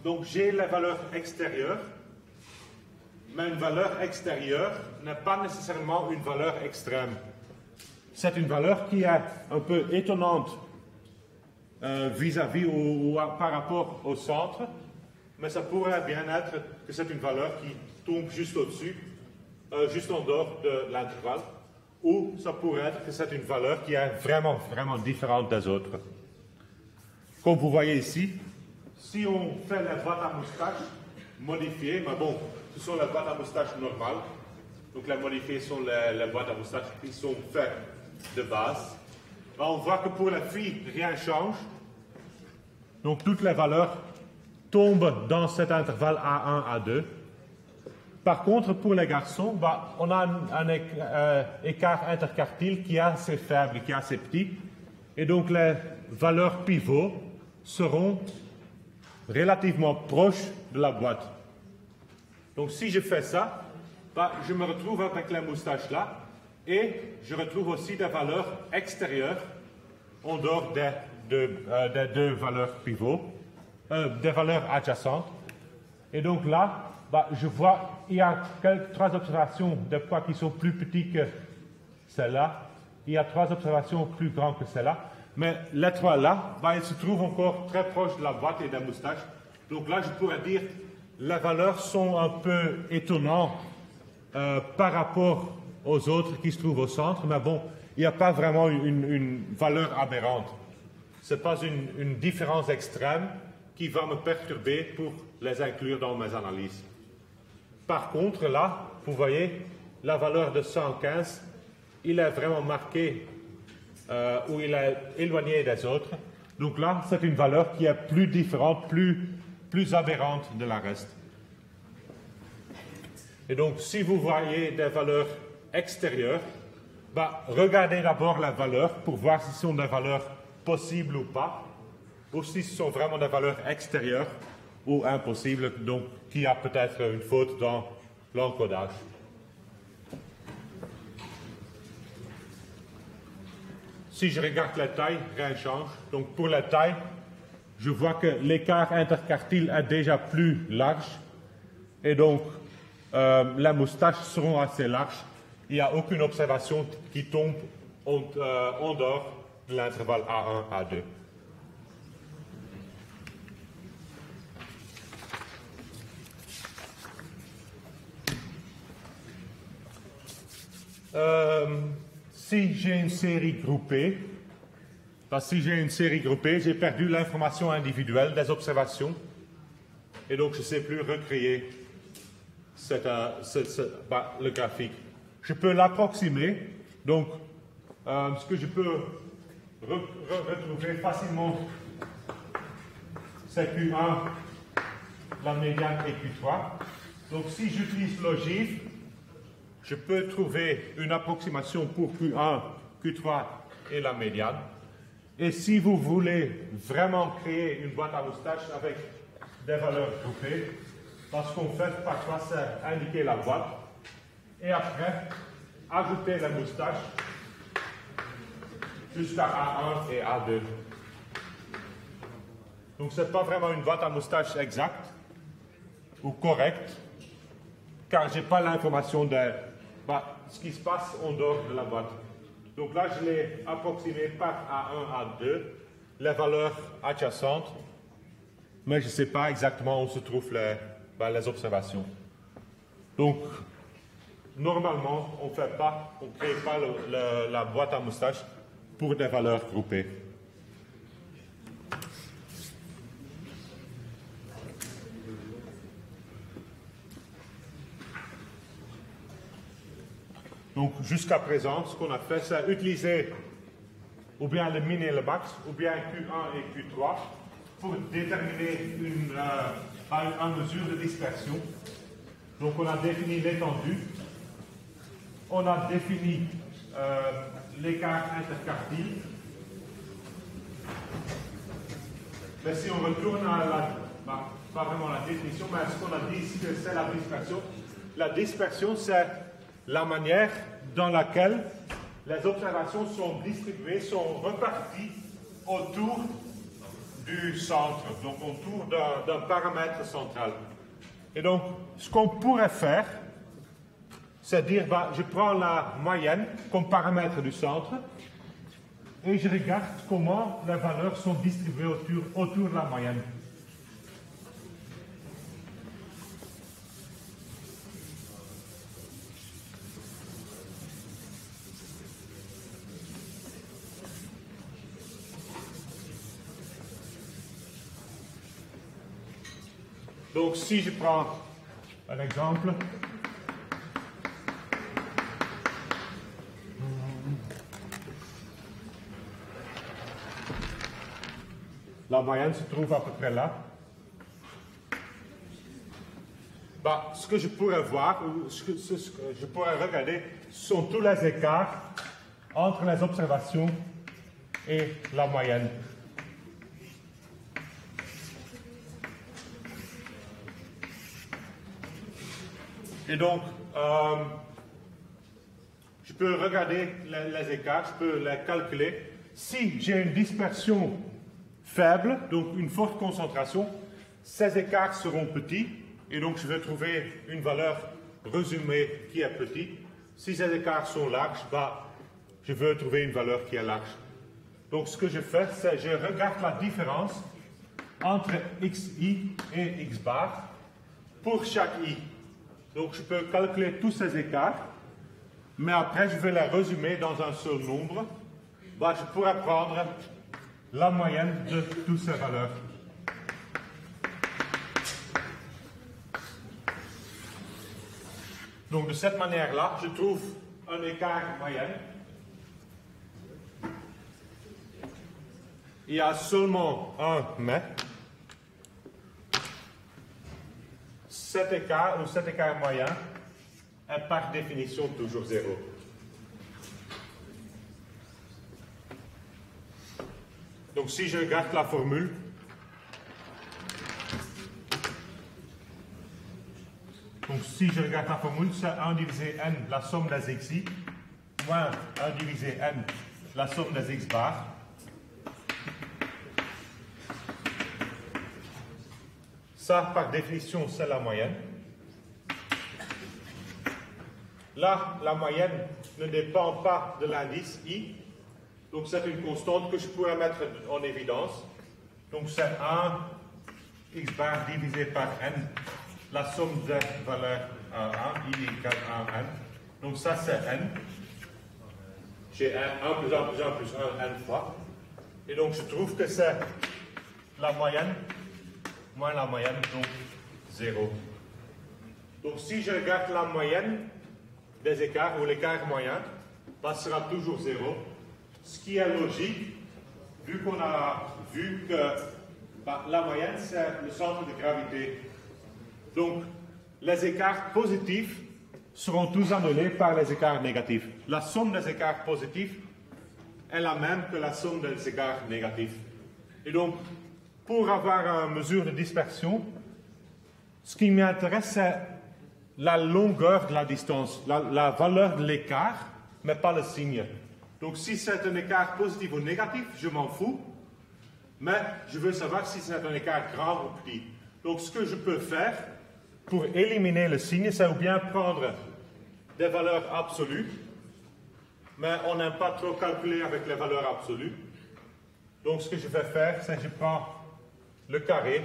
Donc, j'ai la valeur extérieure, mais une valeur extérieure n'est pas nécessairement une valeur extrême. C'est une valeur qui est un peu étonnante vis-à-vis ou par rapport au centre, mais ça pourrait bien être que c'est une valeur qui tombe juste au-dessus, juste en dehors de l'intervalle, ou ça pourrait être que c'est une valeur qui est vraiment différente des autres. Comme vous voyez ici, si on fait les boîtes à moustache modifiées, mais bon, ce sont les boîtes à moustache normales, donc les modifiées sont les boîtes à moustache qui sont faites de base. Ben, on voit que pour la fille, rien ne change, donc toutes les valeurs tombent dans cet intervalle A1, A2. Par contre, pour les garçons, bah, on a un écart interquartile qui est assez faible, qui est assez petit. Et donc, les valeurs pivots seront relativement proches de la boîte. Donc, si je fais ça, bah, je me retrouve avec les moustaches là. Et je retrouve aussi des valeurs extérieures en dehors des deux valeurs pivots. Des valeurs adjacentes. Et donc là, bah, je vois, il y a trois observations de poids qui sont plus petits que celle-là. Il y a trois observations plus grandes que celle-là. Mais les trois là, bah, ils se trouvent encore très proches de la boîte et des moustaches. Donc là, je pourrais dire, les valeurs sont un peu étonnantes par rapport aux autres qui se trouvent au centre. Mais bon, il n'y a pas vraiment une valeur aberrante. Ce n'est pas une différence extrême qui va me perturber pour les inclure dans mes analyses. Par contre, là, vous voyez, la valeur de 115, il est vraiment marqué ou il est éloigné des autres. Donc là, c'est une valeur qui est plus différente, plus aberrante de la reste. Et donc, si vous voyez des valeurs extérieures, bah, regardez d'abord la valeur pour voir si ce sont des valeurs possibles ou pas, ou si ce sont vraiment des valeurs extérieures ou impossibles, donc qui a peut-être une faute dans l'encodage. Si je regarde la taille, rien ne change. Donc pour la taille, je vois que l'écart interquartile est déjà plus large, et donc les moustaches seront assez larges. Il n'y a aucune observation qui tombe en dehors de l'intervalle A1, A2. Si j'ai une série groupée, j'ai perdu l'information individuelle des observations et donc je ne sais plus recréer le graphique. Je peux l'approximer, donc ce que je peux retrouver facilement, c'est Q1, la médiane et Q3. Donc si j'utilise l'ogive, je peux trouver une approximation pour Q1, Q3 et la médiane. Et si vous voulez vraiment créer une boîte à moustache avec des valeurs groupées, parce qu'on fait parfois, c'est indiquer la boîte et après ajouter la moustache jusqu'à A1 et A2. Donc ce n'est pas vraiment une boîte à moustache exacte ou correcte, car je n'ai pas l'information de ce qui se passe en dehors de la boîte. Donc là, je l'ai approximé par A1, A2, les valeurs adjacentes, mais je ne sais pas exactement où se trouvent les observations. Donc, normalement, on ne crée pas la boîte à moustaches pour des valeurs groupées. Donc, jusqu'à présent, ce qu'on a fait, c'est utiliser ou bien le min et le max, ou bien Q1 et Q3, pour déterminer une mesure de dispersion. Donc, on a défini l'étendue, on a défini l'écart interquartile. Mais si on retourne à pas vraiment la définition, mais ce qu'on a dit, que c'est la dispersion. La dispersion, c'est la manière dans laquelle les observations sont distribuées, sont reparties autour du centre, donc autour d'un paramètre central. Et donc, ce qu'on pourrait faire, c'est dire, je prends la moyenne comme paramètre du centre et je regarde comment les valeurs sont distribuées autour de la moyenne. Donc, si je prends un exemple, la moyenne se trouve à peu près là. Ce que je pourrais voir, ou ce que je pourrais regarder, sont tous les écarts entre les observations et la moyenne. Et donc, je peux regarder les écarts, je peux les calculer. Si j'ai une dispersion faible, donc une forte concentration, ces écarts seront petits, et donc je vais trouver une valeur résumée qui est petite. Si ces écarts sont larges, je veux trouver une valeur qui est large. Donc ce que je fais, c'est je regarde la différence entre xi et x bar pour chaque i. Donc je peux calculer tous ces écarts, mais après je vais les résumer dans un seul nombre. Je pourrais prendre la moyenne de toutes ces valeurs. Donc de cette manière-là, je trouve un écart moyenne. Il y a seulement un mais. Cet écart moyen est par définition toujours 0. Donc si je regarde la formule, c'est 1 divisé n, la somme des xi, moins 1 divisé n, la somme des x bar. Ça, par définition, c'est la moyenne. Là, la moyenne ne dépend pas de l'indice i. Donc, c'est une constante que je pourrais mettre en évidence. Donc, c'est 1 x bar divisé par n, la somme des valeurs 1, i égale 1, n. Donc, ça, c'est n. J'ai 1 plus 1 plus 1 plus 1, n fois. Et donc, je trouve que c'est la moyenne moins la moyenne, donc 0. Donc si je regarde la moyenne des écarts, ou l'écart moyen, sera toujours 0. Ce qui est logique, vu qu'on a vu que la moyenne, c'est le centre de gravité. Donc les écarts positifs seront tous annulés par les écarts négatifs. La somme des écarts positifs est la même que la somme des écarts négatifs. Et donc, pour avoir une mesure de dispersion, ce qui m'intéresse, c'est la longueur de la distance, la valeur de l'écart, mais pas le signe. Donc si c'est un écart positif ou négatif, je m'en fous, mais je veux savoir si c'est un écart grand ou petit. Donc ce que je peux faire pour éliminer le signe, c'est ou bien prendre des valeurs absolues, mais on n'aime pas trop calculer avec les valeurs absolues. Donc ce que je vais faire, c'est que je prends le carré,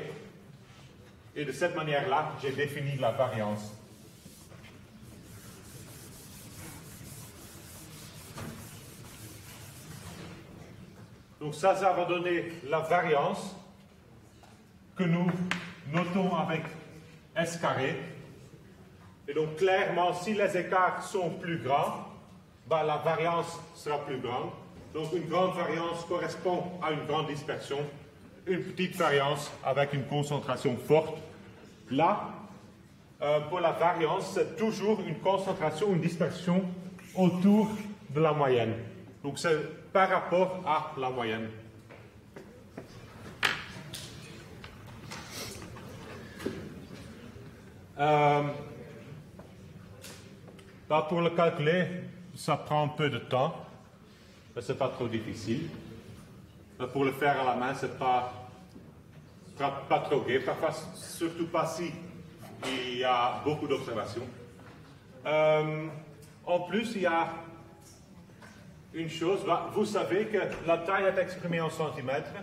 et de cette manière-là, j'ai défini la variance. Donc ça va donner la variance que nous notons avec S carré. Et donc clairement, si les écarts sont plus grands, ben, la variance sera plus grande. Donc une grande variance correspond à une grande dispersion. Une petite variance avec une concentration forte. Là, pour la variance, c'est toujours une concentration, une dispersion autour de la moyenne. Donc c'est par rapport à la moyenne. Pour le calculer, ça prend un peu de temps, mais ce n'est pas trop difficile. Pour le faire à la main, ce n'est pas trop gai, parfois, surtout pas si il y a beaucoup d'observations. En plus, il y a une chose, vous savez que la taille est exprimée en centimètres,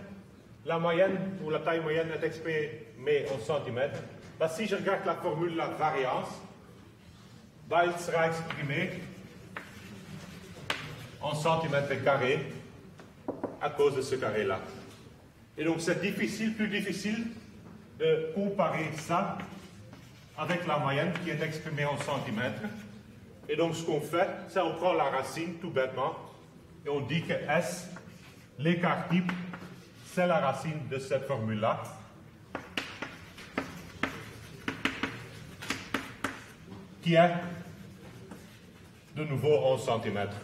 la moyenne ou la taille moyenne est exprimée en centimètres. Si je regarde la formule de la variance, il sera exprimé en centimètres carrés à cause de ce carré-là. Et donc c'est plus difficile de comparer ça avec la moyenne qui est exprimée en centimètres. Et donc ce qu'on fait, c'est on prend la racine tout bêtement et on dit que S, l'écart type, c'est la racine de cette formule-là. Qui est de nouveau en centimètres.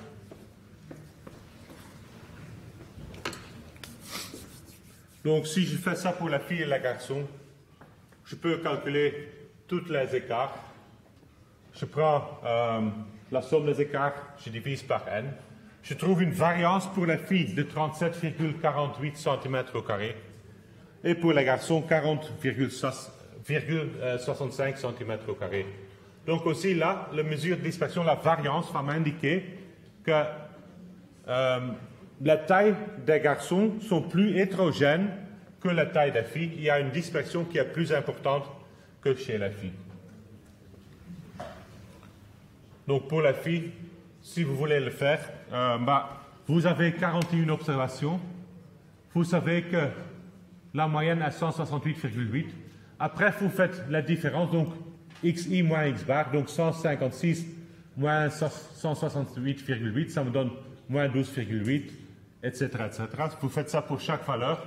Donc si je fais ça pour la fille et le garçon, je peux calculer tous les écarts. Je prends la somme des écarts, je divise par n. Je trouve une variance pour la fille de 37,48 cm au carré et pour les garçons 40,65 cm au carré. Donc aussi là, la mesure de dispersion, la variance va m'indiquer que la taille des garçons sont plus hétérogènes que la taille des filles. Il y a une dispersion qui est plus importante que chez les filles. Donc pour la fille, si vous voulez le faire, vous avez 41 observations. Vous savez que la moyenne est 168,8. Après, vous faites la différence, donc xi moins x bar, donc 156 moins 168,8, ça me donne moins 12,8, etc., etc. Vous faites ça pour chaque valeur.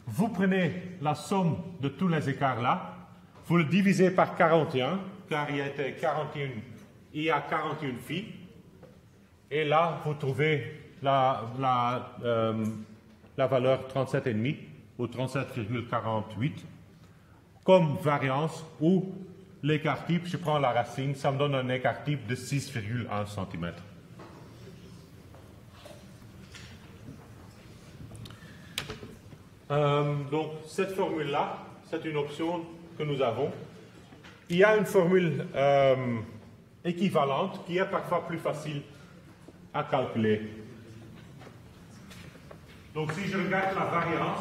Vous prenez la somme de tous les écarts là, vous le divisez par 41, car il y a 41 filles, et là, vous trouvez la valeur 37,5 ou 37,48 comme variance ou l'écart type, je prends la racine, ça me donne un écart type de 6,1 cm. Donc, cette formule-là, c'est une option que nous avons. Il y a une formule équivalente qui est parfois plus facile à calculer. Donc, si je regarde la variance,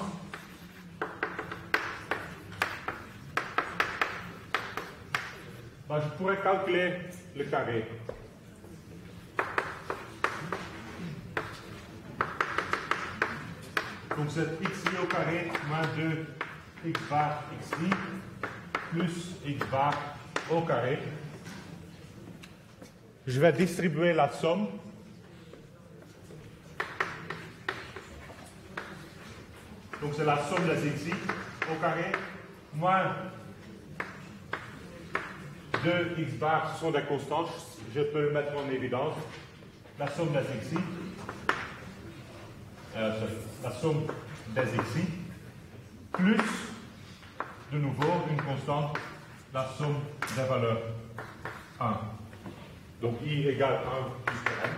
je pourrais calculer le carré. Donc c'est xi au carré moins 2 x bar xi plus x bar au carré. Je vais distribuer la somme. Donc c'est la somme des xi au carré moins 2 x bar, ce sont des constantes, je peux le mettre en évidence. La somme des xi, la somme des xi, plus, de nouveau, une constante, la somme des valeurs 1. Donc I égale 1 plus n.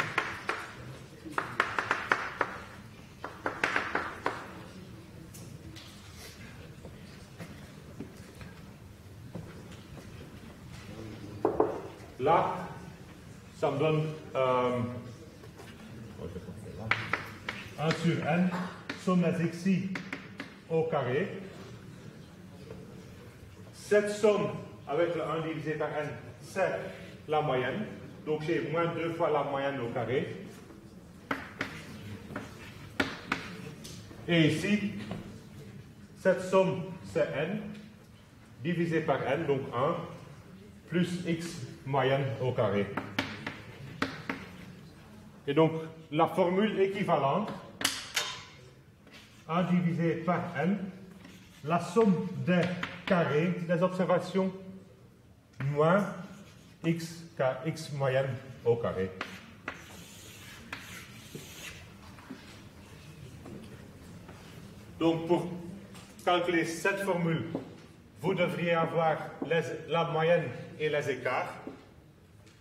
Là, ça me donne 1 sur n, somme des xi au carré. Cette somme avec le 1 divisé par n, c'est la moyenne. Donc j'ai moins 2 fois la moyenne au carré. Et ici, cette somme, c'est n, divisé par n, donc 1, plus x moyenne au carré. Et donc, la formule équivalente, 1 divisé par n, la somme des carrés des observations, moins x moyenne au carré. Donc, pour calculer cette formule, vous devriez avoir la moyenne et les écarts.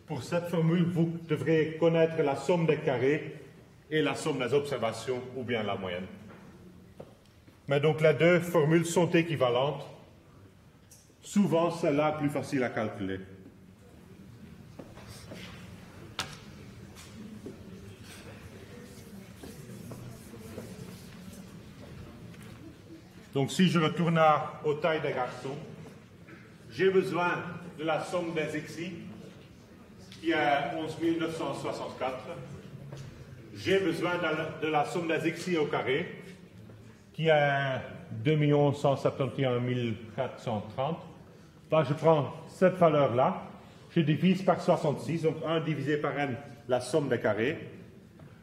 Pour cette formule, vous devrez connaître la somme des carrés et la somme des observations, ou bien la moyenne. Mais donc, les deux formules sont équivalentes. Souvent, c'est la plus facile à calculer. Donc, si je retourne aux tailles des garçons, j'ai besoin de la somme des xi, qui est 11 964. J'ai besoin de la somme des xi au carré, qui est 2 171 430. Ben, je prends cette valeur-là, je divise par 66, donc 1 divisé par n, la somme des carrés,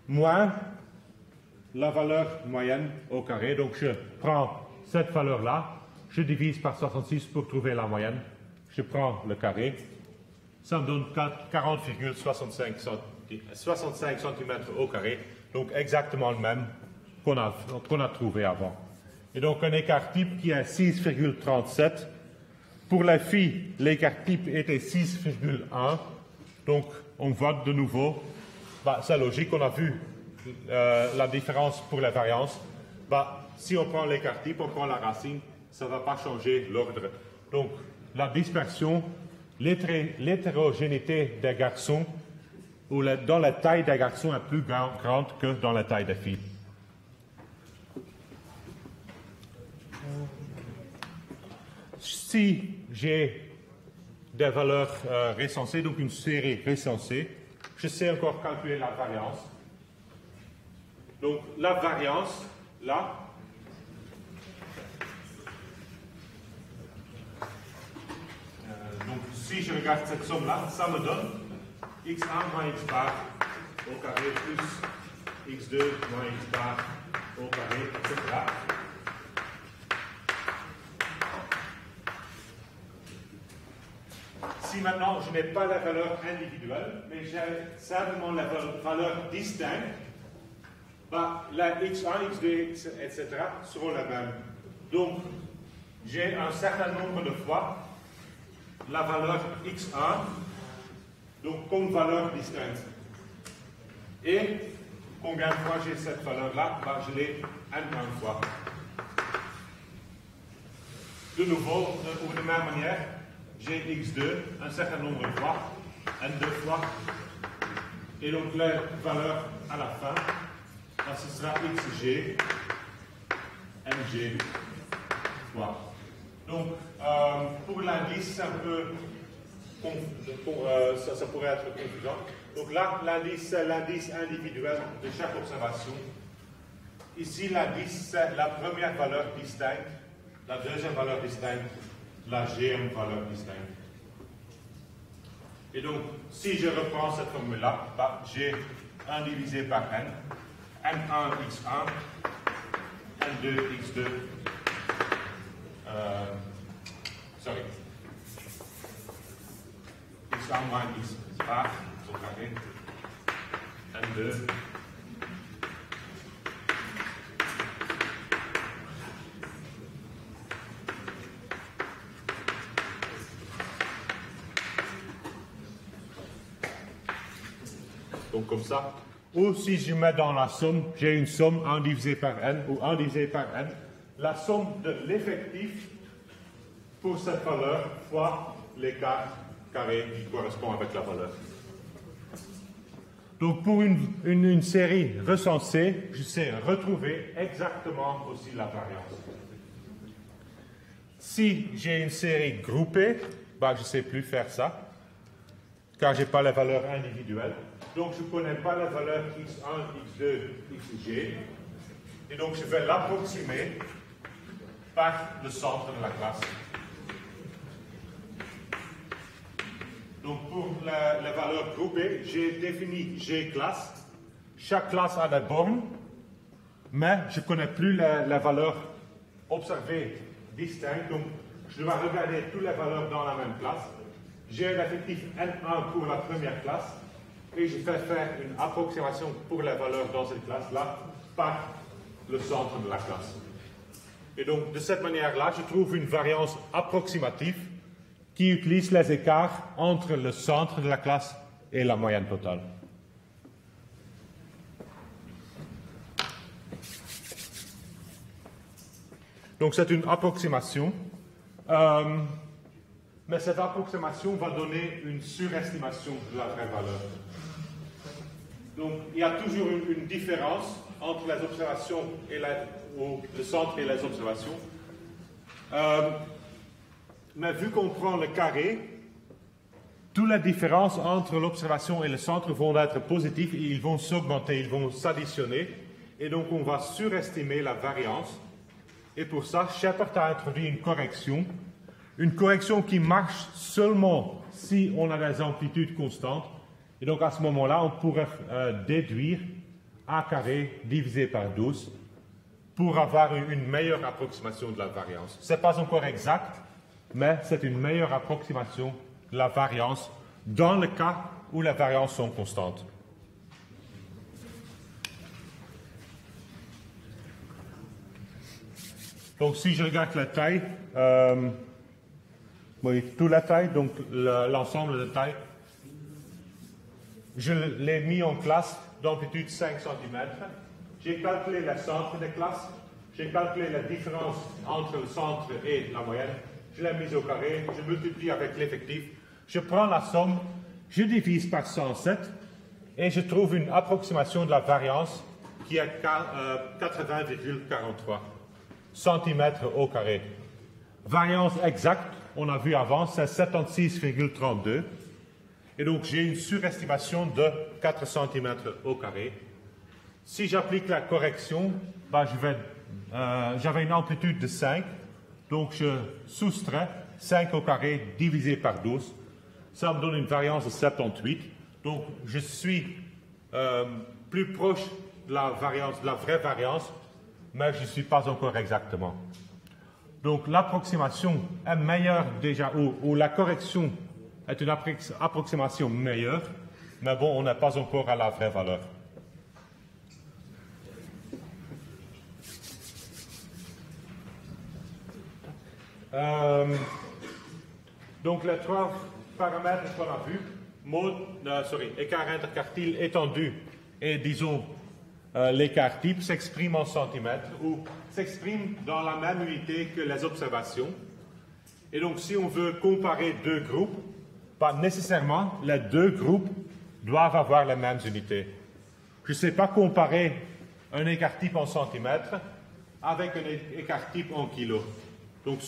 moins la valeur moyenne au carré. Donc, je prends cette valeur-là, je divise par 66 pour trouver la moyenne. Je prends le carré. Ça me donne 40,65 cm au carré. Donc exactement le même qu'on a trouvé avant. Et donc un écart type qui est 6,37. Pour la fille, l'écart type était 6,1. Donc on voit de nouveau, c'est logique, on a vu la différence pour la variance. Si on prend l'écart type, on prend la racine, ça ne va pas changer l'ordre. Donc, la dispersion, l'hétérogénéité des garçons, ou dans la taille des garçons est plus grande que dans la taille des filles. Si j'ai des valeurs recensées, donc une série recensée, je sais encore calculer la variance. Donc, la variance, là, donc si je regarde cette somme-là, ça me donne x1 moins x bar au carré plus x2 moins x bar au carré, etc. Si maintenant je n'ai pas la valeur individuelle, mais j'ai simplement la valeur distincte, la x1, x2, etc. seront les mêmes. Donc, j'ai un certain nombre de fois la valeur x1, donc comme valeur distincte. Et combien de fois j'ai cette valeur-là? Je l'ai n fois. De nouveau, de même manière, j'ai x2 un certain nombre de fois, n2 fois. Et donc la valeur à la fin, ce sera xg, mg fois. Donc, pour l'indice, ça pourrait être confusant. Donc là, l'indice, c'est l'indice individuel de chaque observation. Ici, l'indice, c'est la première valeur distincte, la deuxième valeur distincte, la gème valeur distincte. Et donc, si je reprends cette formule-là, j'ai 1 divisé par n, n1 x1, n2 x2, x1 moins x bar au carré, n2, donc comme ça. Ou si je mets dans la somme, j'ai une somme 1 divisé par n ou 1 divisé par n, la somme de l'effectif pour cette valeur fois l'écart carré qui correspond avec la valeur. Donc pour une série recensée, je sais retrouver exactement aussi la variance. Si j'ai une série groupée, je ne sais plus faire ça, car je n'ai pas les valeurs individuelles. Donc je ne connais pas les valeurs x1, x2, xg. Et donc je vais l'approximer par le centre de la classe. Donc pour les valeurs groupées, j'ai défini G classe. Chaque classe a des bornes, mais je ne connais plus les valeurs observées distinctes. Donc je dois regarder toutes les valeurs dans la même classe. J'ai un effectif N1 pour la première classe et je vais faire une approximation pour les valeurs dans cette classe-là par le centre de la classe. Et donc de cette manière-là, je trouve une variance approximative qui utilise les écarts entre le centre de la classe et la moyenne totale. Donc c'est une approximation, mais cette approximation va donner une surestimation de la vraie valeur. Donc il y a toujours une différence entre les observations et le centre et les observations. Mais vu qu'on prend le carré, toutes les différences entre l'observation et le centre vont être positives et ils vont s'augmenter, ils vont s'additionner. Et donc on va surestimer la variance. Et pour ça, Shepard a introduit une correction qui marche seulement si on a des amplitudes constantes. Et donc à ce moment-là, on pourrait déduire A carré divisé par 12 pour avoir une meilleure approximation de la variance. Ce n'est pas encore exact, mais c'est une meilleure approximation de la variance dans le cas où les variances sont constantes. Donc si je regarde la taille, toute la taille, donc l'ensemble de taille, je l'ai mis en classe d'amplitude 5 cm. J'ai calculé le centre des classes, j'ai calculé la différence entre le centre et la moyenne. Je l'ai mise au carré, je multiplie avec l'effectif, je prends la somme, je divise par 107 et je trouve une approximation de la variance qui est 80,43 cm au carré. Variance exacte, on a vu avant, c'est 76,32 et donc j'ai une surestimation de 4 cm au carré. Si j'applique la correction, j'avais une amplitude de 5. Donc je soustrais 5 au carré divisé par 12. Ça me donne une variance de 78. Donc je suis plus proche de la variance, de la vraie variance, mais je ne suis pas encore exactement. Donc l'approximation est meilleure déjà, ou la correction est une approximation meilleure, mais bon, on n'est pas encore à la vraie valeur. Donc les trois paramètres qu'on a vus, écart interquartile étendu et disons l'écart type s'expriment en centimètres ou s'expriment dans la même unité que les observations. Et donc si on veut comparer deux groupes, nécessairement les deux groupes doivent avoir les mêmes unités. Je ne sais pas comparer un écart type en centimètres avec un écart type en kilos. Donc,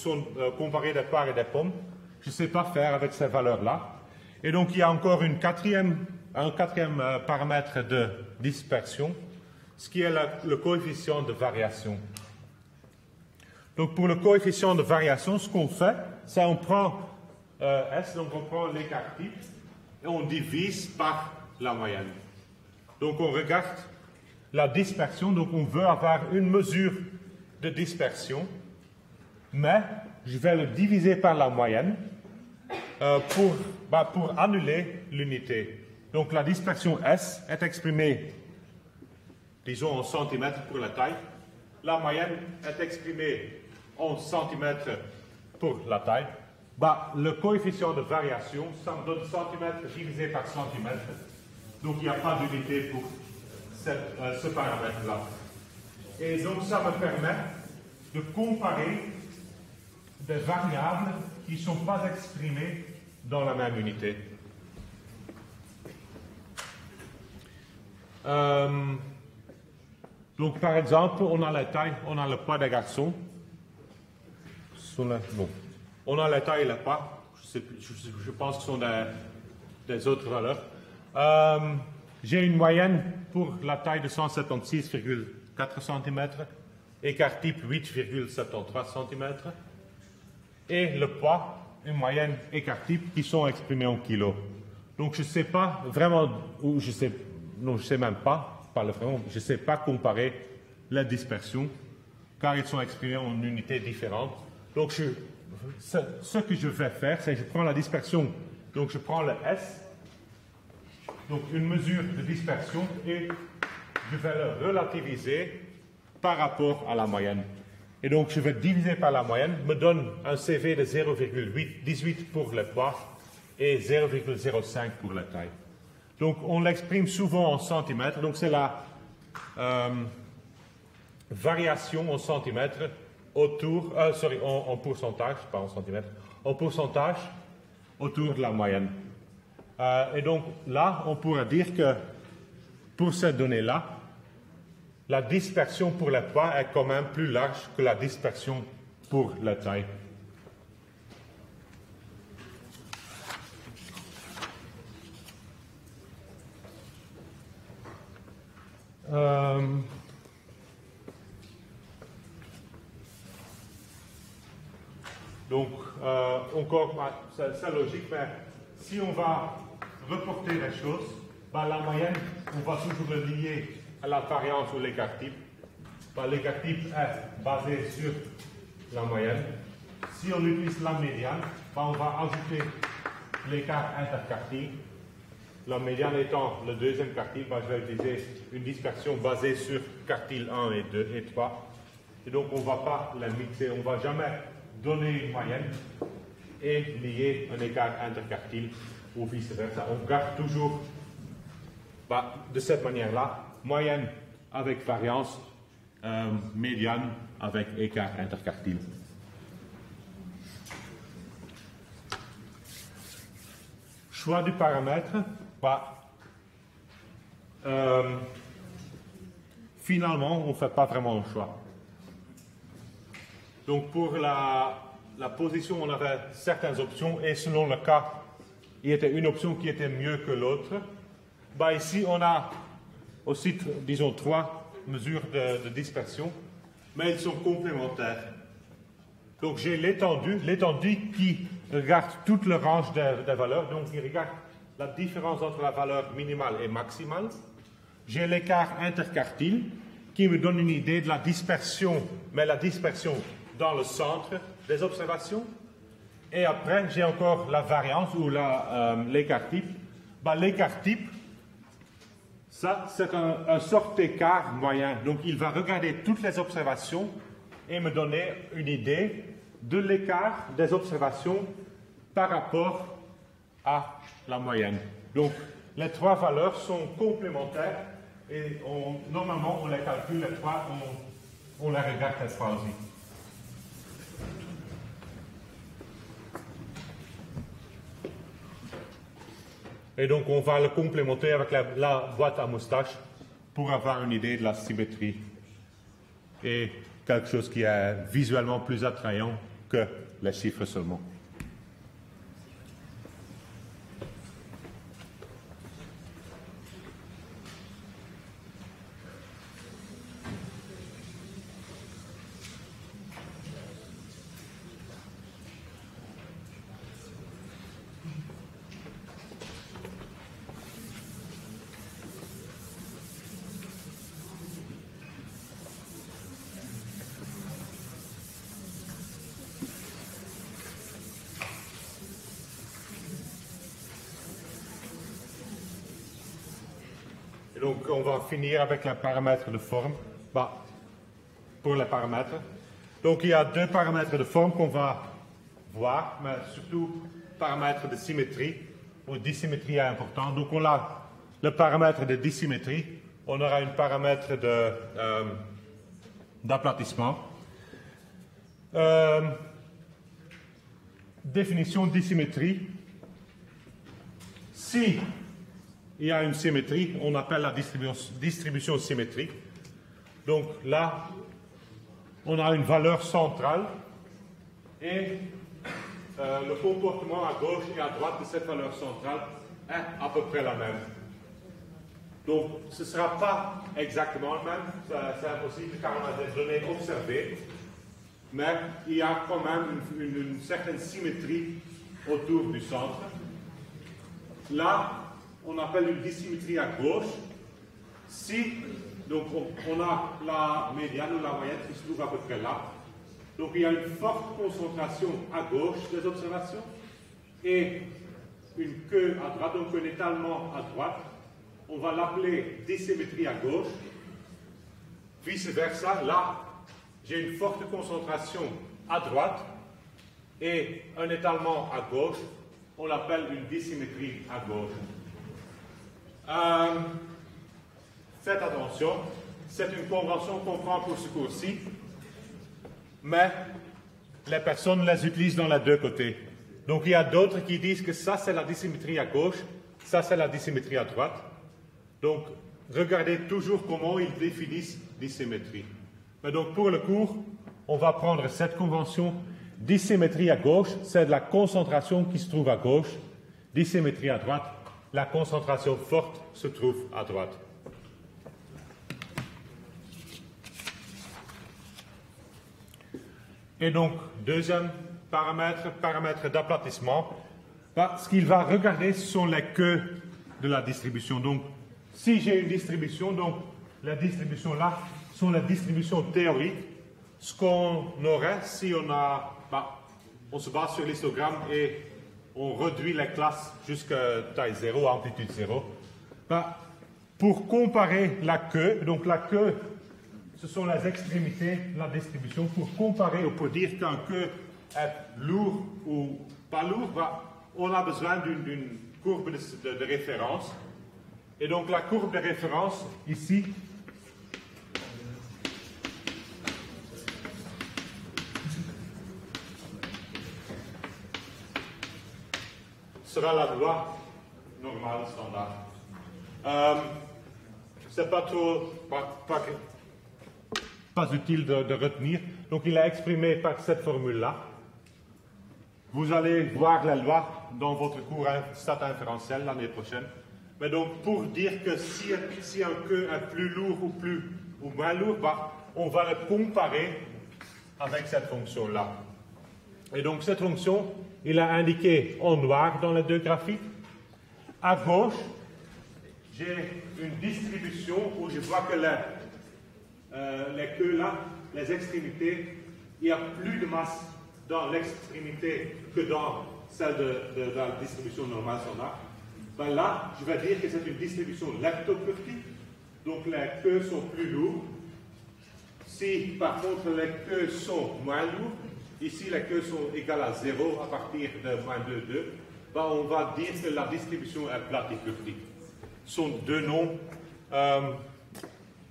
comparer des poires et des pommes, je ne sais pas faire avec ces valeurs-là. Et donc, il y a encore un quatrième paramètre de dispersion, ce qui est le coefficient de variation. Donc, pour le coefficient de variation, ce qu'on fait, c'est on prend S, donc on prend l'écart type, et on divise par la moyenne. Donc, on regarde la dispersion, donc on veut avoir une mesure de dispersion, mais je vais le diviser par la moyenne pour annuler l'unité. Donc la dispersion S est exprimée, disons, en centimètres pour la taille. La moyenne est exprimée en centimètres pour la taille. Le coefficient de variation, ça me donne centimètres divisé par centimètre. Donc il n'y a pas d'unité pour ce paramètre-là. Et donc ça me permet de comparer des variables qui ne sont pas exprimées dans la même unité. Donc, par exemple, on a la taille, on a le poids des garçons. Bon. On a la taille et le poids. Je pense que ce sont des autres valeurs. J'ai une moyenne pour la taille de 176,4 cm, écart type 8,73 cm, et le poids, une moyenne écart type qui sont exprimés en kilos. Donc je ne sais pas vraiment, ou je sais même pas, je ne sais pas comparer la dispersion, car ils sont exprimés en unités différentes. Donc ce que je vais faire, c'est que je prends la dispersion, donc je prends le S, donc une mesure de dispersion, et je vais le relativiser par rapport à la moyenne. Et donc je vais diviser par la moyenne, me donne un CV de 0,18 pour le poids et 0,05 pour la taille. Donc on l'exprime souvent en centimètres, donc c'est la variation en centimètres autour, en pourcentage, pas en centimètres, en pourcentage autour de la moyenne. Et donc là, on pourra dire que pour cette donnée-là, la dispersion pour le poids est quand même plus large que la dispersion pour la taille. Donc, encore, c'est logique, mais si on va reporter les choses, la moyenne, on va toujours le lier à la variance ou l'écart type. L'écart type est basé sur la moyenne. Si on utilise la médiane, on va ajouter l'écart interquartile. La médiane étant le deuxième quartile, je vais utiliser une dispersion basée sur quartile 1 et 2 et 3. Et donc on ne va pas la mixer, on ne va jamais donner une moyenne et lier un écart interquartile ou vice-versa. On garde toujours de cette manière-là, moyenne avec variance, médiane avec écart interquartile. Choix du paramètre, finalement, on ne fait pas vraiment un choix. Donc pour la position, on avait certaines options et selon le cas, il y était une option qui était mieux que l'autre. Ici, on a aussi, disons, 3 mesures de dispersion, mais elles sont complémentaires. Donc j'ai l'étendue qui regarde toute le range des valeurs, donc il regarde la différence entre la valeur minimale et maximale. J'ai l'écart interquartile qui me donne une idée de la dispersion, mais la dispersion dans le centre des observations. Et après, j'ai encore la variance ou l'écart type. L'écart type, ça, c'est un sort d'écart moyen. Donc, il va regarder toutes les observations et me donner une idée de l'écart des observations par rapport à la moyenne. Donc, les 3 valeurs sont complémentaires et normalement, on les calcule les 3, on les regarde les 3 aussi. Et donc, on va le complémenter avec la boîte à moustache pour avoir une idée de la symétrie et quelque chose qui est visuellement plus attrayant que les chiffres seulement. Et donc, on va finir avec les paramètres de forme. Pour les paramètres. Donc, il y a 2 paramètres de forme qu'on va voir, mais surtout paramètres de symétrie ou dissymétrie est important. Donc, on a le paramètre de dissymétrie. On aura un paramètre d'aplatissement. Définition de dissymétrie. Si il y a une symétrie, on appelle la distribution symétrique. Donc là, on a une valeur centrale et le comportement à gauche et à droite de cette valeur centrale est à peu près la même. Donc ce ne sera pas exactement le même, c'est impossible car on a des données observées, mais il y a quand même une certaine symétrie autour du centre. Là, on appelle une dissymétrie à gauche. Si, donc on a la médiane ou la moyenne qui se trouve à peu près là. Donc il y a une forte concentration à gauche des observations et une queue à droite, donc un étalement à droite. On va l'appeler dissymétrie à gauche. Vice versa, là, j'ai une forte concentration à droite et un étalement à gauche. On l'appelle une dissymétrie à gauche. Faites attention, c'est une convention qu'on prend pour ce cours-ci, mais les personnes les utilisent dans les deux côtés. Donc il y a d'autres qui disent que ça c'est la dissymétrie à gauche, ça c'est la dissymétrie à droite. Donc regardez toujours comment ils définissent dissymétrie. Mais donc pour le cours, on va prendre cette convention. Dissymétrie à gauche, c'est de la concentration qui se trouve à gauche. Dissymétrie à droite, la concentration forte se trouve à droite. Et donc, deuxième paramètre d'aplatissement, ce qu'il va regarder, ce sont les queues de la distribution. Donc, si j'ai une distribution, donc les distributions là sont les distributions théoriques. Ce qu'on aurait si on se base sur l'histogramme et on réduit les classes jusqu'à taille 0, amplitude 0. Pour comparer la queue, donc la queue, ce sont les extrémités de la distribution. Pour comparer ou pour dire qu'un queue est lourd ou pas lourd, on a besoin d'une courbe de référence. Et donc la courbe de référence, ici, sera la loi normale standard. C'est pas utile de retenir. Donc il est exprimé par cette formule-là. Vous allez voir la loi dans votre cours stat inférentiel l'année prochaine. Mais donc pour dire que si un queue est plus lourd ou moins lourd, on va le comparer avec cette fonction-là. Et donc cette fonction, il a indiqué en noir dans les deux graphiques. À gauche, j'ai une distribution où je vois que les queues là, les extrémités, il y a plus de masse dans l'extrémité que dans celle de la distribution normale standard. Là, je vais dire que c'est une distribution leptokurtique, donc les queues sont plus lourdes. Si par contre les queues sont moins lourdes, ici les queues sont égales à 0 à partir de moins 2,2, on va dire que la distribution est platykurtique. Ce sont deux noms.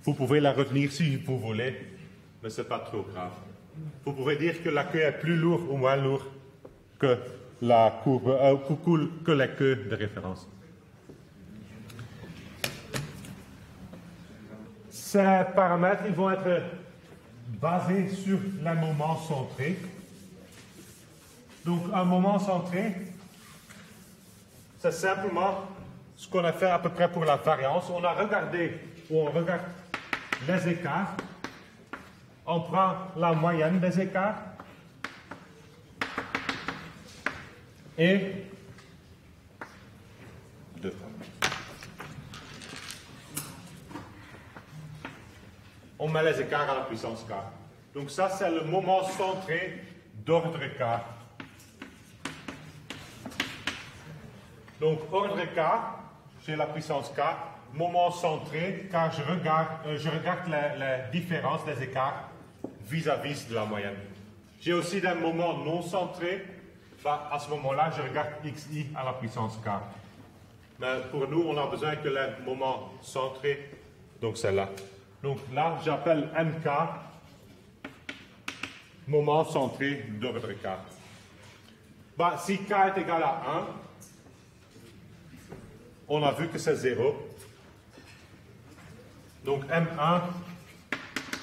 Vous pouvez la retenir si vous voulez, mais ce n'est pas trop grave. Vous pouvez dire que la queue est plus lourde ou moins lourde que la courbe, que la queue de référence. Ces paramètres, ils vont être basés sur les moments centrés. Donc, un moment centré, c'est simplement ce qu'on a fait à peu près pour la variance. On a regardé, ou on regarde les écarts. On prend la moyenne des écarts et on met les écarts à la puissance k. Donc ça, c'est le moment centré d'ordre k. Donc ordre k, j'ai la puissance k, moment centré, car je regarde les différences des écarts vis-à-vis de la moyenne. J'ai aussi des moments non centrés. À ce moment-là, je regarde xi à la puissance k. Mais pour nous, on a besoin que les moments centrés, donc c'est là. Donc là, j'appelle mk moment centré d'ordre k. Si k est égal à on a vu que c'est 0. Donc M1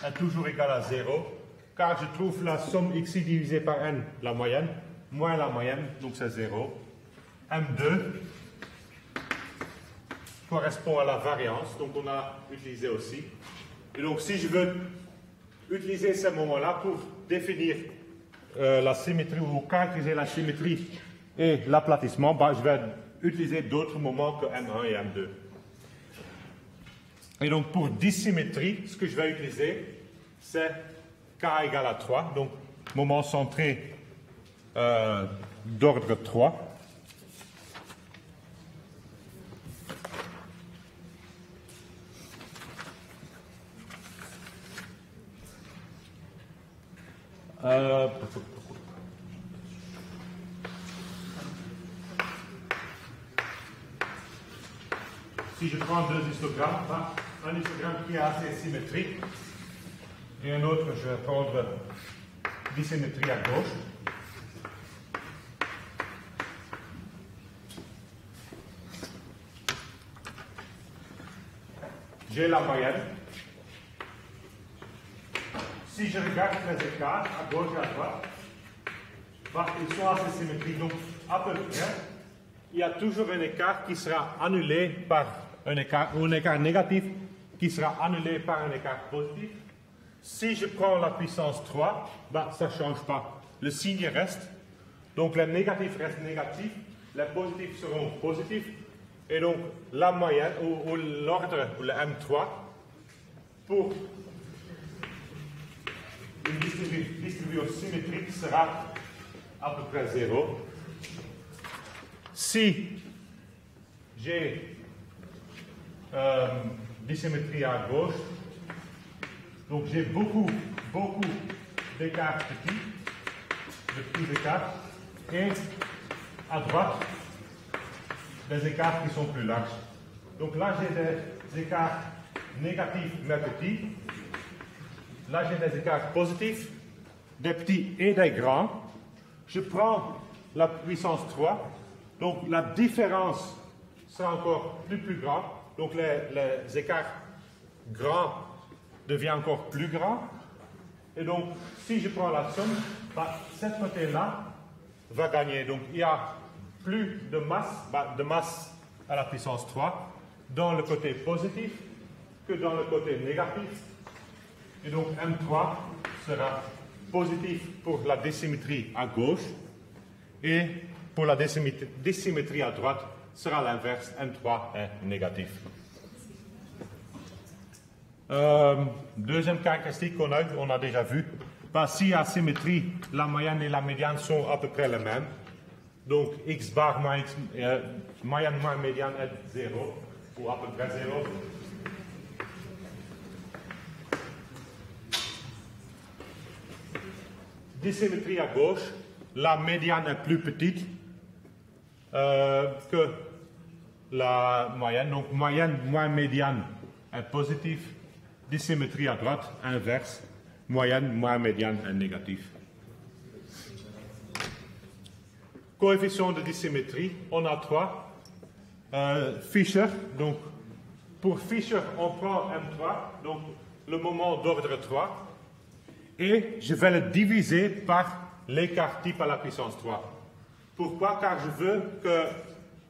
est toujours égal à 0, car je trouve la somme xi divisée par n, la moyenne, moins la moyenne, donc c'est 0. M2 correspond à la variance, donc on a utilisé aussi. Et donc si je veux utiliser ce moment-là pour définir la symétrie ou caractériser la symétrie et l'aplatissement, je vais utiliser d'autres moments que M1 et M2. Et donc pour dissymétrie, ce que je vais utiliser, c'est K égale à 3, donc moment centré d'ordre 3. Si je prends deux histogrammes, un histogramme qui est assez symétrique et un autre, je vais prendre dissymétrie à gauche. J'ai la moyenne. Si je regarde les écarts à gauche et à droite, ils sont assez symétriques, donc à peu près, il y a toujours un écart qui sera annulé par un écart négatif qui sera annulé par un écart positif. Si je prends la puissance 3, ça ne change pas. Le signe reste. Donc les négatifs restent négatifs, les positifs seront positifs. Et donc la moyenne, ou l'ordre, ou le M3, pour une distribution symétrique sera à peu près 0. Si j'ai dissymétrie à gauche, donc j'ai beaucoup d'écarts petits, de petits écarts, et à droite, des écarts qui sont plus larges. Donc là, j'ai des écarts négatifs mais petits. Là, j'ai des écarts positifs, des petits et des grands. Je prends la puissance 3, donc la différence sera encore plus grand. Donc les écarts grands deviennent encore plus grands. Et donc, si je prends la somme, cet côté-là va gagner. Donc, il y a plus de masse à la puissance 3 dans le côté positif que dans le côté négatif. Et donc, M3 sera positif pour la dissymétrie à gauche et pour la dissymétrie à droite sera l'inverse, M3 est négatif. Deuxième caractéristique qu'on a déjà vu, si à symétrie, la moyenne et la médiane sont à peu près les mêmes, donc x bar moins x, moyenne moins médiane est 0, ou à peu près 0. Dissymétrie à gauche, la médiane est plus petite que la moyenne, donc moyenne moins médiane est positif, dissymétrie à droite, inverse, moyenne moins médiane est négatif. Coefficient de dissymétrie, on a 3. Fisher, donc pour Fisher, on prend M3, donc le moment d'ordre 3, et je vais le diviser par l'écart type à la puissance 3. Pourquoi? Car je veux que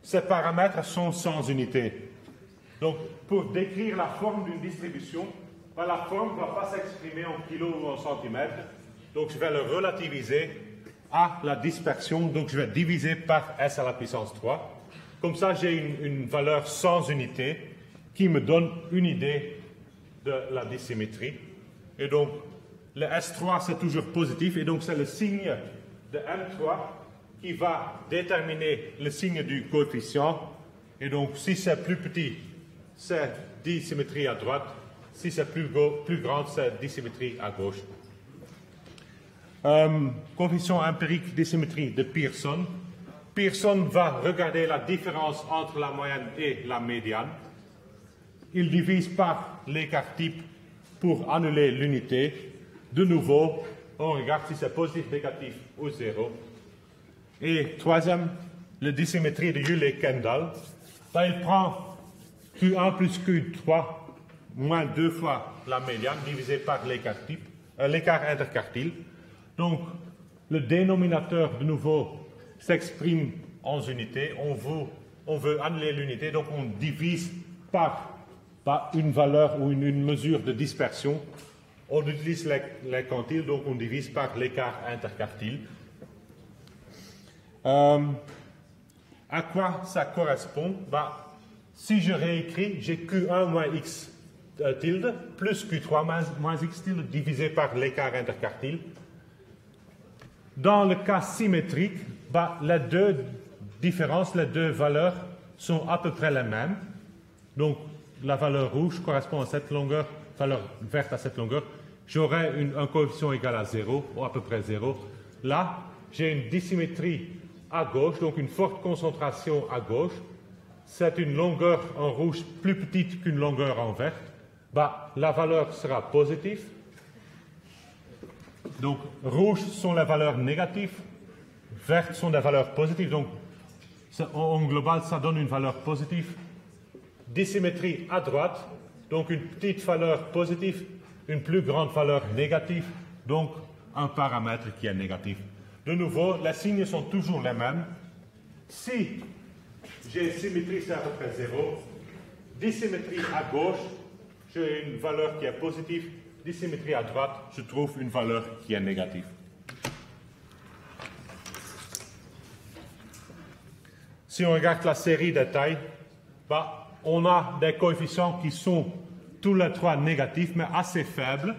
ces paramètres sont sans unité. Donc, pour décrire la forme d'une distribution, la forme ne va pas s'exprimer en kilos ou en centimètres. Donc, je vais le relativiser à la dispersion. Donc, je vais diviser par S à la puissance 3. Comme ça, j'ai une valeur sans unité qui me donne une idée de la dissymétrie. Et donc, le S3, c'est toujours positif. Et donc, c'est le signe de M3 qui va déterminer le signe du coefficient. Et donc, si c'est plus petit, c'est dissymétrie à droite. Si c'est plus grand, c'est dissymétrie à gauche. Coefficient empirique dissymétrie de Pearson. Pearson va regarder la différence entre la moyenne et la médiane. Il divise par l'écart type pour annuler l'unité. De nouveau, on regarde si c'est positif, négatif ou 0. Et troisième, la dissymétrie de Yule et Kendall. ben, il prend Q1 plus Q3 moins 2 fois la médiane divisé par l'écart interquartile. Donc, le dénominateur, de nouveau, s'exprime en unités. On veut annuler l'unité, donc on divise par une valeur ou une mesure de dispersion. On utilise les quantiles, donc on divise par l'écart interquartile. À quoi ça correspond? Si je réécris, j'ai Q1 moins X tilde plus Q3 moins X tilde divisé par l'écart interquartile. Dans le cas symétrique, les deux différences, les deux valeurs sont à peu près les mêmes. Donc, la valeur rouge correspond à cette longueur, valeur verte à cette longueur. J'aurai un coefficient égal à 0, ou à peu près 0. Là, j'ai une dissymétrie à gauche, donc une forte concentration à gauche. C'est une longueur en rouge plus petite qu'une longueur en vert. La valeur sera positive. Donc, rouge sont les valeurs négatives, vertes sont des valeurs positives. Donc, en global, ça donne une valeur positive. Dissymétrie à droite, donc une petite valeur positive, une plus grande valeur négative, donc un paramètre qui est négatif. De nouveau, les signes sont toujours les mêmes. Si j'ai symétrie, c'est à peu près 0. Dissymétrie à gauche, j'ai une valeur qui est positive. Dissymétrie à droite, je trouve une valeur qui est négative. Si on regarde la série de tailles, on a des coefficients qui sont tous les trois négatifs, mais assez faibles.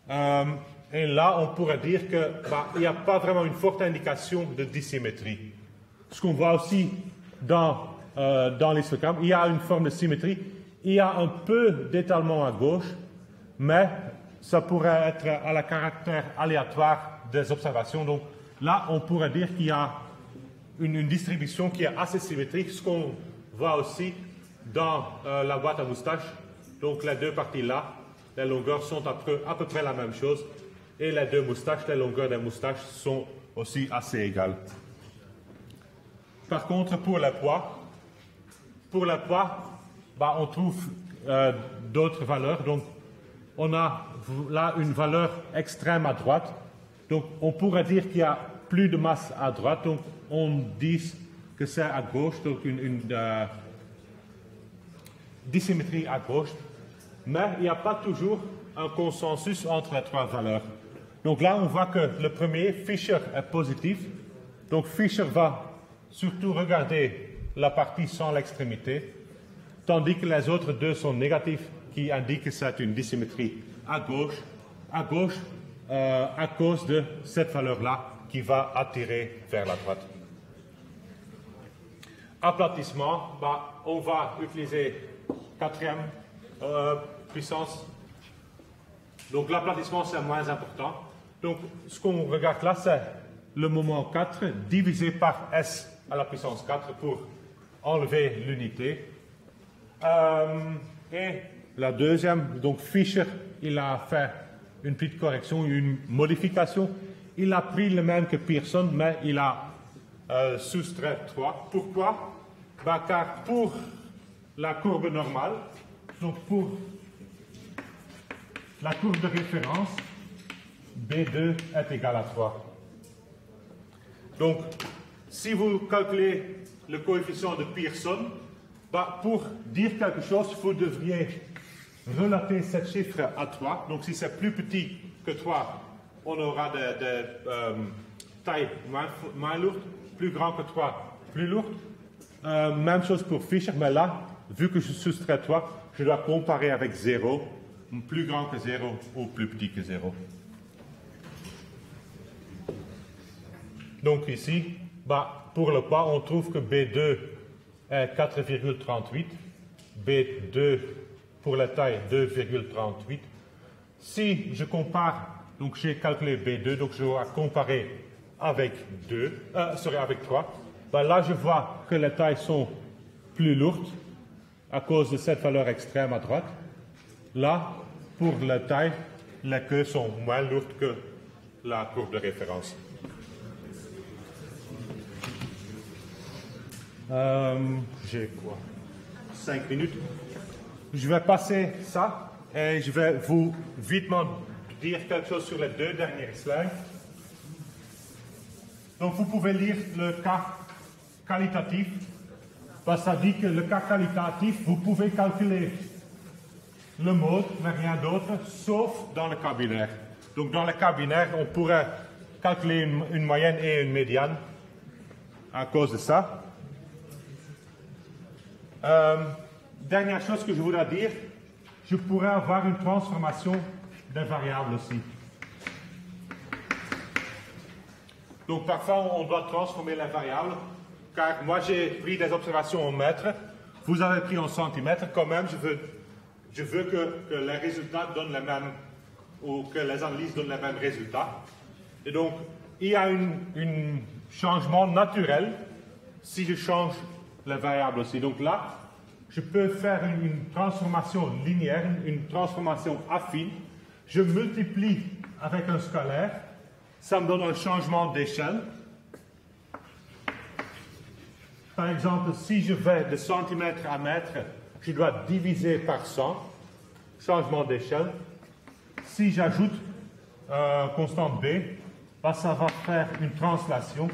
Et là, on pourrait dire qu'il n'y a pas vraiment une forte indication de dissymétrie. Ce qu'on voit aussi dans l'histogramme, il y a une forme de symétrie. Il y a un peu d'étalement à gauche, mais ça pourrait être à la caractère aléatoire des observations. Donc là, on pourrait dire qu'il y a une distribution qui est assez symétrique, ce qu'on voit aussi dans la boîte à moustaches. Donc les deux parties là, les longueurs sont à peu près la même chose. Et les deux moustaches, les longueurs des moustaches sont aussi assez égales. Par contre, pour le poids, on trouve d'autres valeurs. Donc, on a là une valeur extrême à droite. Donc, on pourrait dire qu'il y a plus de masse à droite. Donc, on dit que c'est à gauche, donc une dissymétrie à gauche. Mais il n'y a pas toujours un consensus entre les trois valeurs. Donc là, on voit que le premier, Fisher, est positif. Donc Fisher va surtout regarder la partie sans l'extrémité, tandis que les autres deux sont négatifs, qui indiquent que c'est une dissymétrie à gauche, à cause de cette valeur-là qui va attirer vers la droite. Aplatissement, on va utiliser quatrième puissance. Donc l'aplatissement, c'est moins important. Donc ce qu'on regarde là, c'est le moment 4 divisé par S à la puissance 4 pour enlever l'unité. Et la deuxième, donc Fisher, il a fait une petite correction, une modification. Il a pris le même que Pearson, mais il a soustrait 3. Pourquoi? Car pour la courbe normale, donc pour la courbe de référence, B2 est égal à 3. Donc, si vous calculez le coefficient de Pearson, pour dire quelque chose, vous devriez relater ce chiffre à 3. Donc, si c'est plus petit que 3, on aura des tailles moins lourdes, plus grand que 3, plus lourdes. Même chose pour Fisher, mais là, vu que je soustrais 3, je dois comparer avec 0, plus grand que 0 ou plus petit que 0. Donc ici, pour le poids, on trouve que B2 est 4,38, B2 pour la taille 2,38. Si je compare, donc j'ai calculé B2, donc je dois comparer avec 3. Là, je vois que les tailles sont plus lourdes à cause de cette valeur extrême à droite. Là, pour la taille, les queues sont moins lourdes que la courbe de référence. J'ai quoi? 5 minutes. Je vais passer ça et je vais vous vitement dire quelque chose sur les 2 dernières slides. Donc vous pouvez lire le cas qualitatif. Ça dit que le cas qualitatif, vous pouvez calculer le mode, mais rien d'autre, sauf dans le cas binaire. Donc dans le cas binaire, on pourrait calculer une moyenne et une médiane à cause de ça. Dernière chose que je voudrais dire, je pourrais avoir une transformation des variables aussi. Donc parfois on doit transformer les variables, car moi j'ai pris des observations en mètres, vous avez pris en centimètres, quand même je veux que les résultats donnent les mêmes, ou que les analyses donnent les mêmes résultats. Et donc il y a un changement naturel si je change les variables aussi. Donc là, je peux faire une transformation linéaire, une transformation affine. Je multiplie avec un scalaire. Ça me donne un changement d'échelle. Par exemple, si je vais de centimètre à mètre, je dois diviser par 100. Changement d'échelle. Si j'ajoute constante B, ça va faire une translation.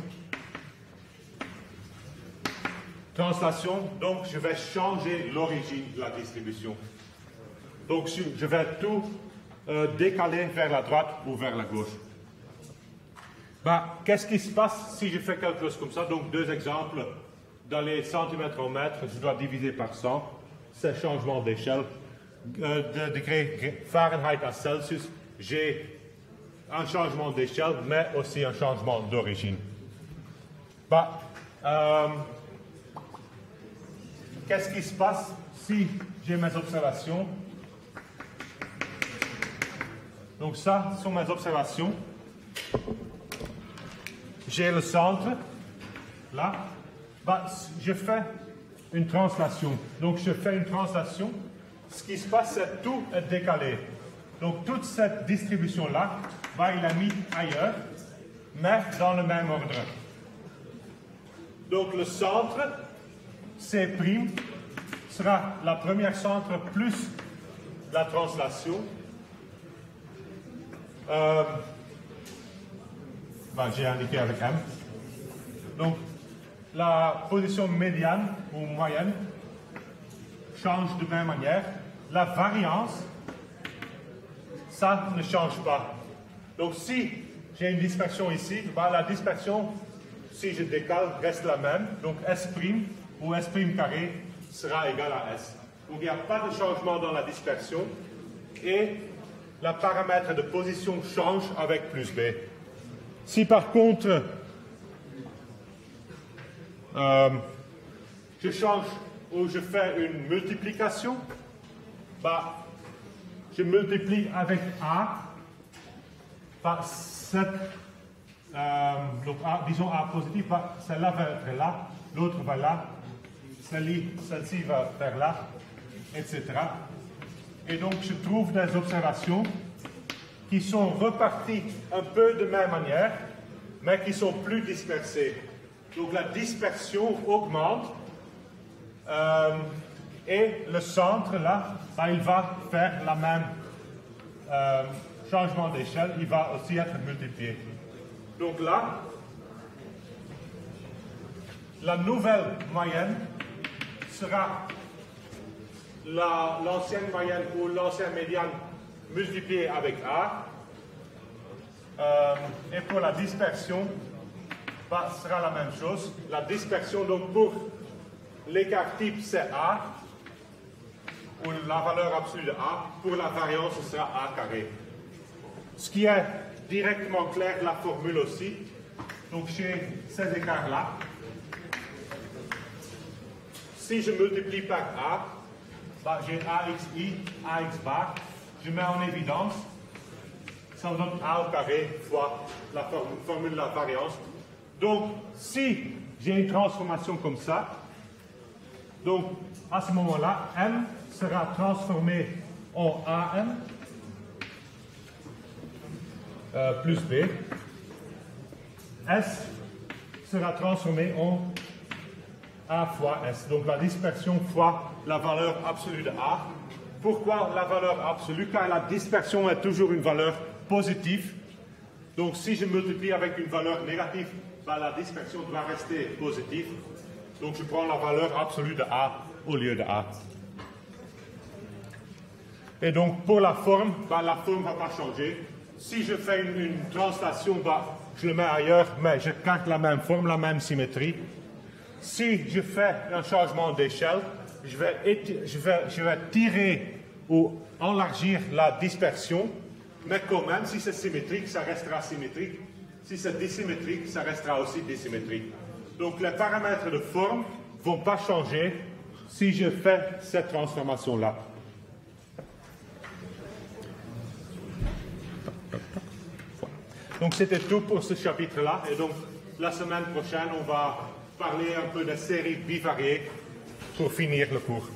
Translation, donc je vais changer l'origine de la distribution. Donc je vais tout décaler vers la droite ou vers la gauche. Qu'est-ce qui se passe si je fais quelque chose comme ça? Donc 2 exemples. Dans les centimètres en mètres, je dois diviser par 100. C'est changement d'échelle. De degré Fahrenheit à Celsius, j'ai un changement d'échelle, mais aussi un changement d'origine. Qu'est-ce qui se passe si j'ai mes observations? Donc ça sont mes observations. J'ai le centre, là. Je fais une translation. Donc je fais une translation. Ce qui se passe, c'est que tout est décalé. Donc toute cette distribution-là, il est mis ailleurs, mais dans le même ordre. Donc le centre, C' sera la première centre plus la translation. J'ai indiqué avec M. Donc la position médiane ou moyenne change de même manière. La variance, ça ne change pas. Donc si j'ai une dispersion ici, la dispersion, si je décale, reste la même. Donc S' ou S' carré sera égal à S. Donc il n'y a pas de changement dans la dispersion et le paramètre de position change avec plus B. Si par contre je change ou je fais une multiplication, je multiplie avec A, donc A, disons A positif, celle-là va être là, l'autre va là, celle-ci va vers là, etc. Et donc je trouve des observations qui sont reparties un peu de même manière, mais qui sont plus dispersées. Donc la dispersion augmente et le centre là, il va faire la même changement d'échelle, il va aussi être multiplié. Donc là, la nouvelle moyenne sera l'ancienne moyenne ou l'ancienne médiane multipliée avec A. Et pour la dispersion, sera la même chose. La dispersion, donc pour l'écart type, c'est A, ou la valeur absolue de A. Pour la variance, ce sera A carré. Ce qui est directement clair, la formule aussi. Donc chez ces écarts-là, si je multiplie par A, j'ai AXI, AX bar, je mets en évidence, ça me donne A au carré fois la formule de la variance. Donc, si j'ai une transformation comme ça, donc à ce moment-là, M sera transformé en AM plus B. S sera transformé en A fois S. Donc la dispersion fois la valeur absolue de A. Pourquoi la valeur absolue? Car la dispersion est toujours une valeur positive. Donc si je multiplie avec une valeur négative, ben, la dispersion doit rester positive. Donc je prends la valeur absolue de A au lieu de A. Et donc pour la forme, ben, la forme ne va pas changer. Si je fais une translation, ben, je le mets ailleurs, mais je garde la même forme, la même symétrie. Si je fais un changement d'échelle, je vais tirer ou élargir la dispersion, mais quand même, si c'est symétrique, ça restera symétrique. Si c'est dissymétrique, ça restera aussi dissymétrique. Donc les paramètres de forme ne vont pas changer si je fais cette transformation-là. Donc c'était tout pour ce chapitre-là. Et donc la semaine prochaine, on va parler un peu de séries bivariées pour finir le cours.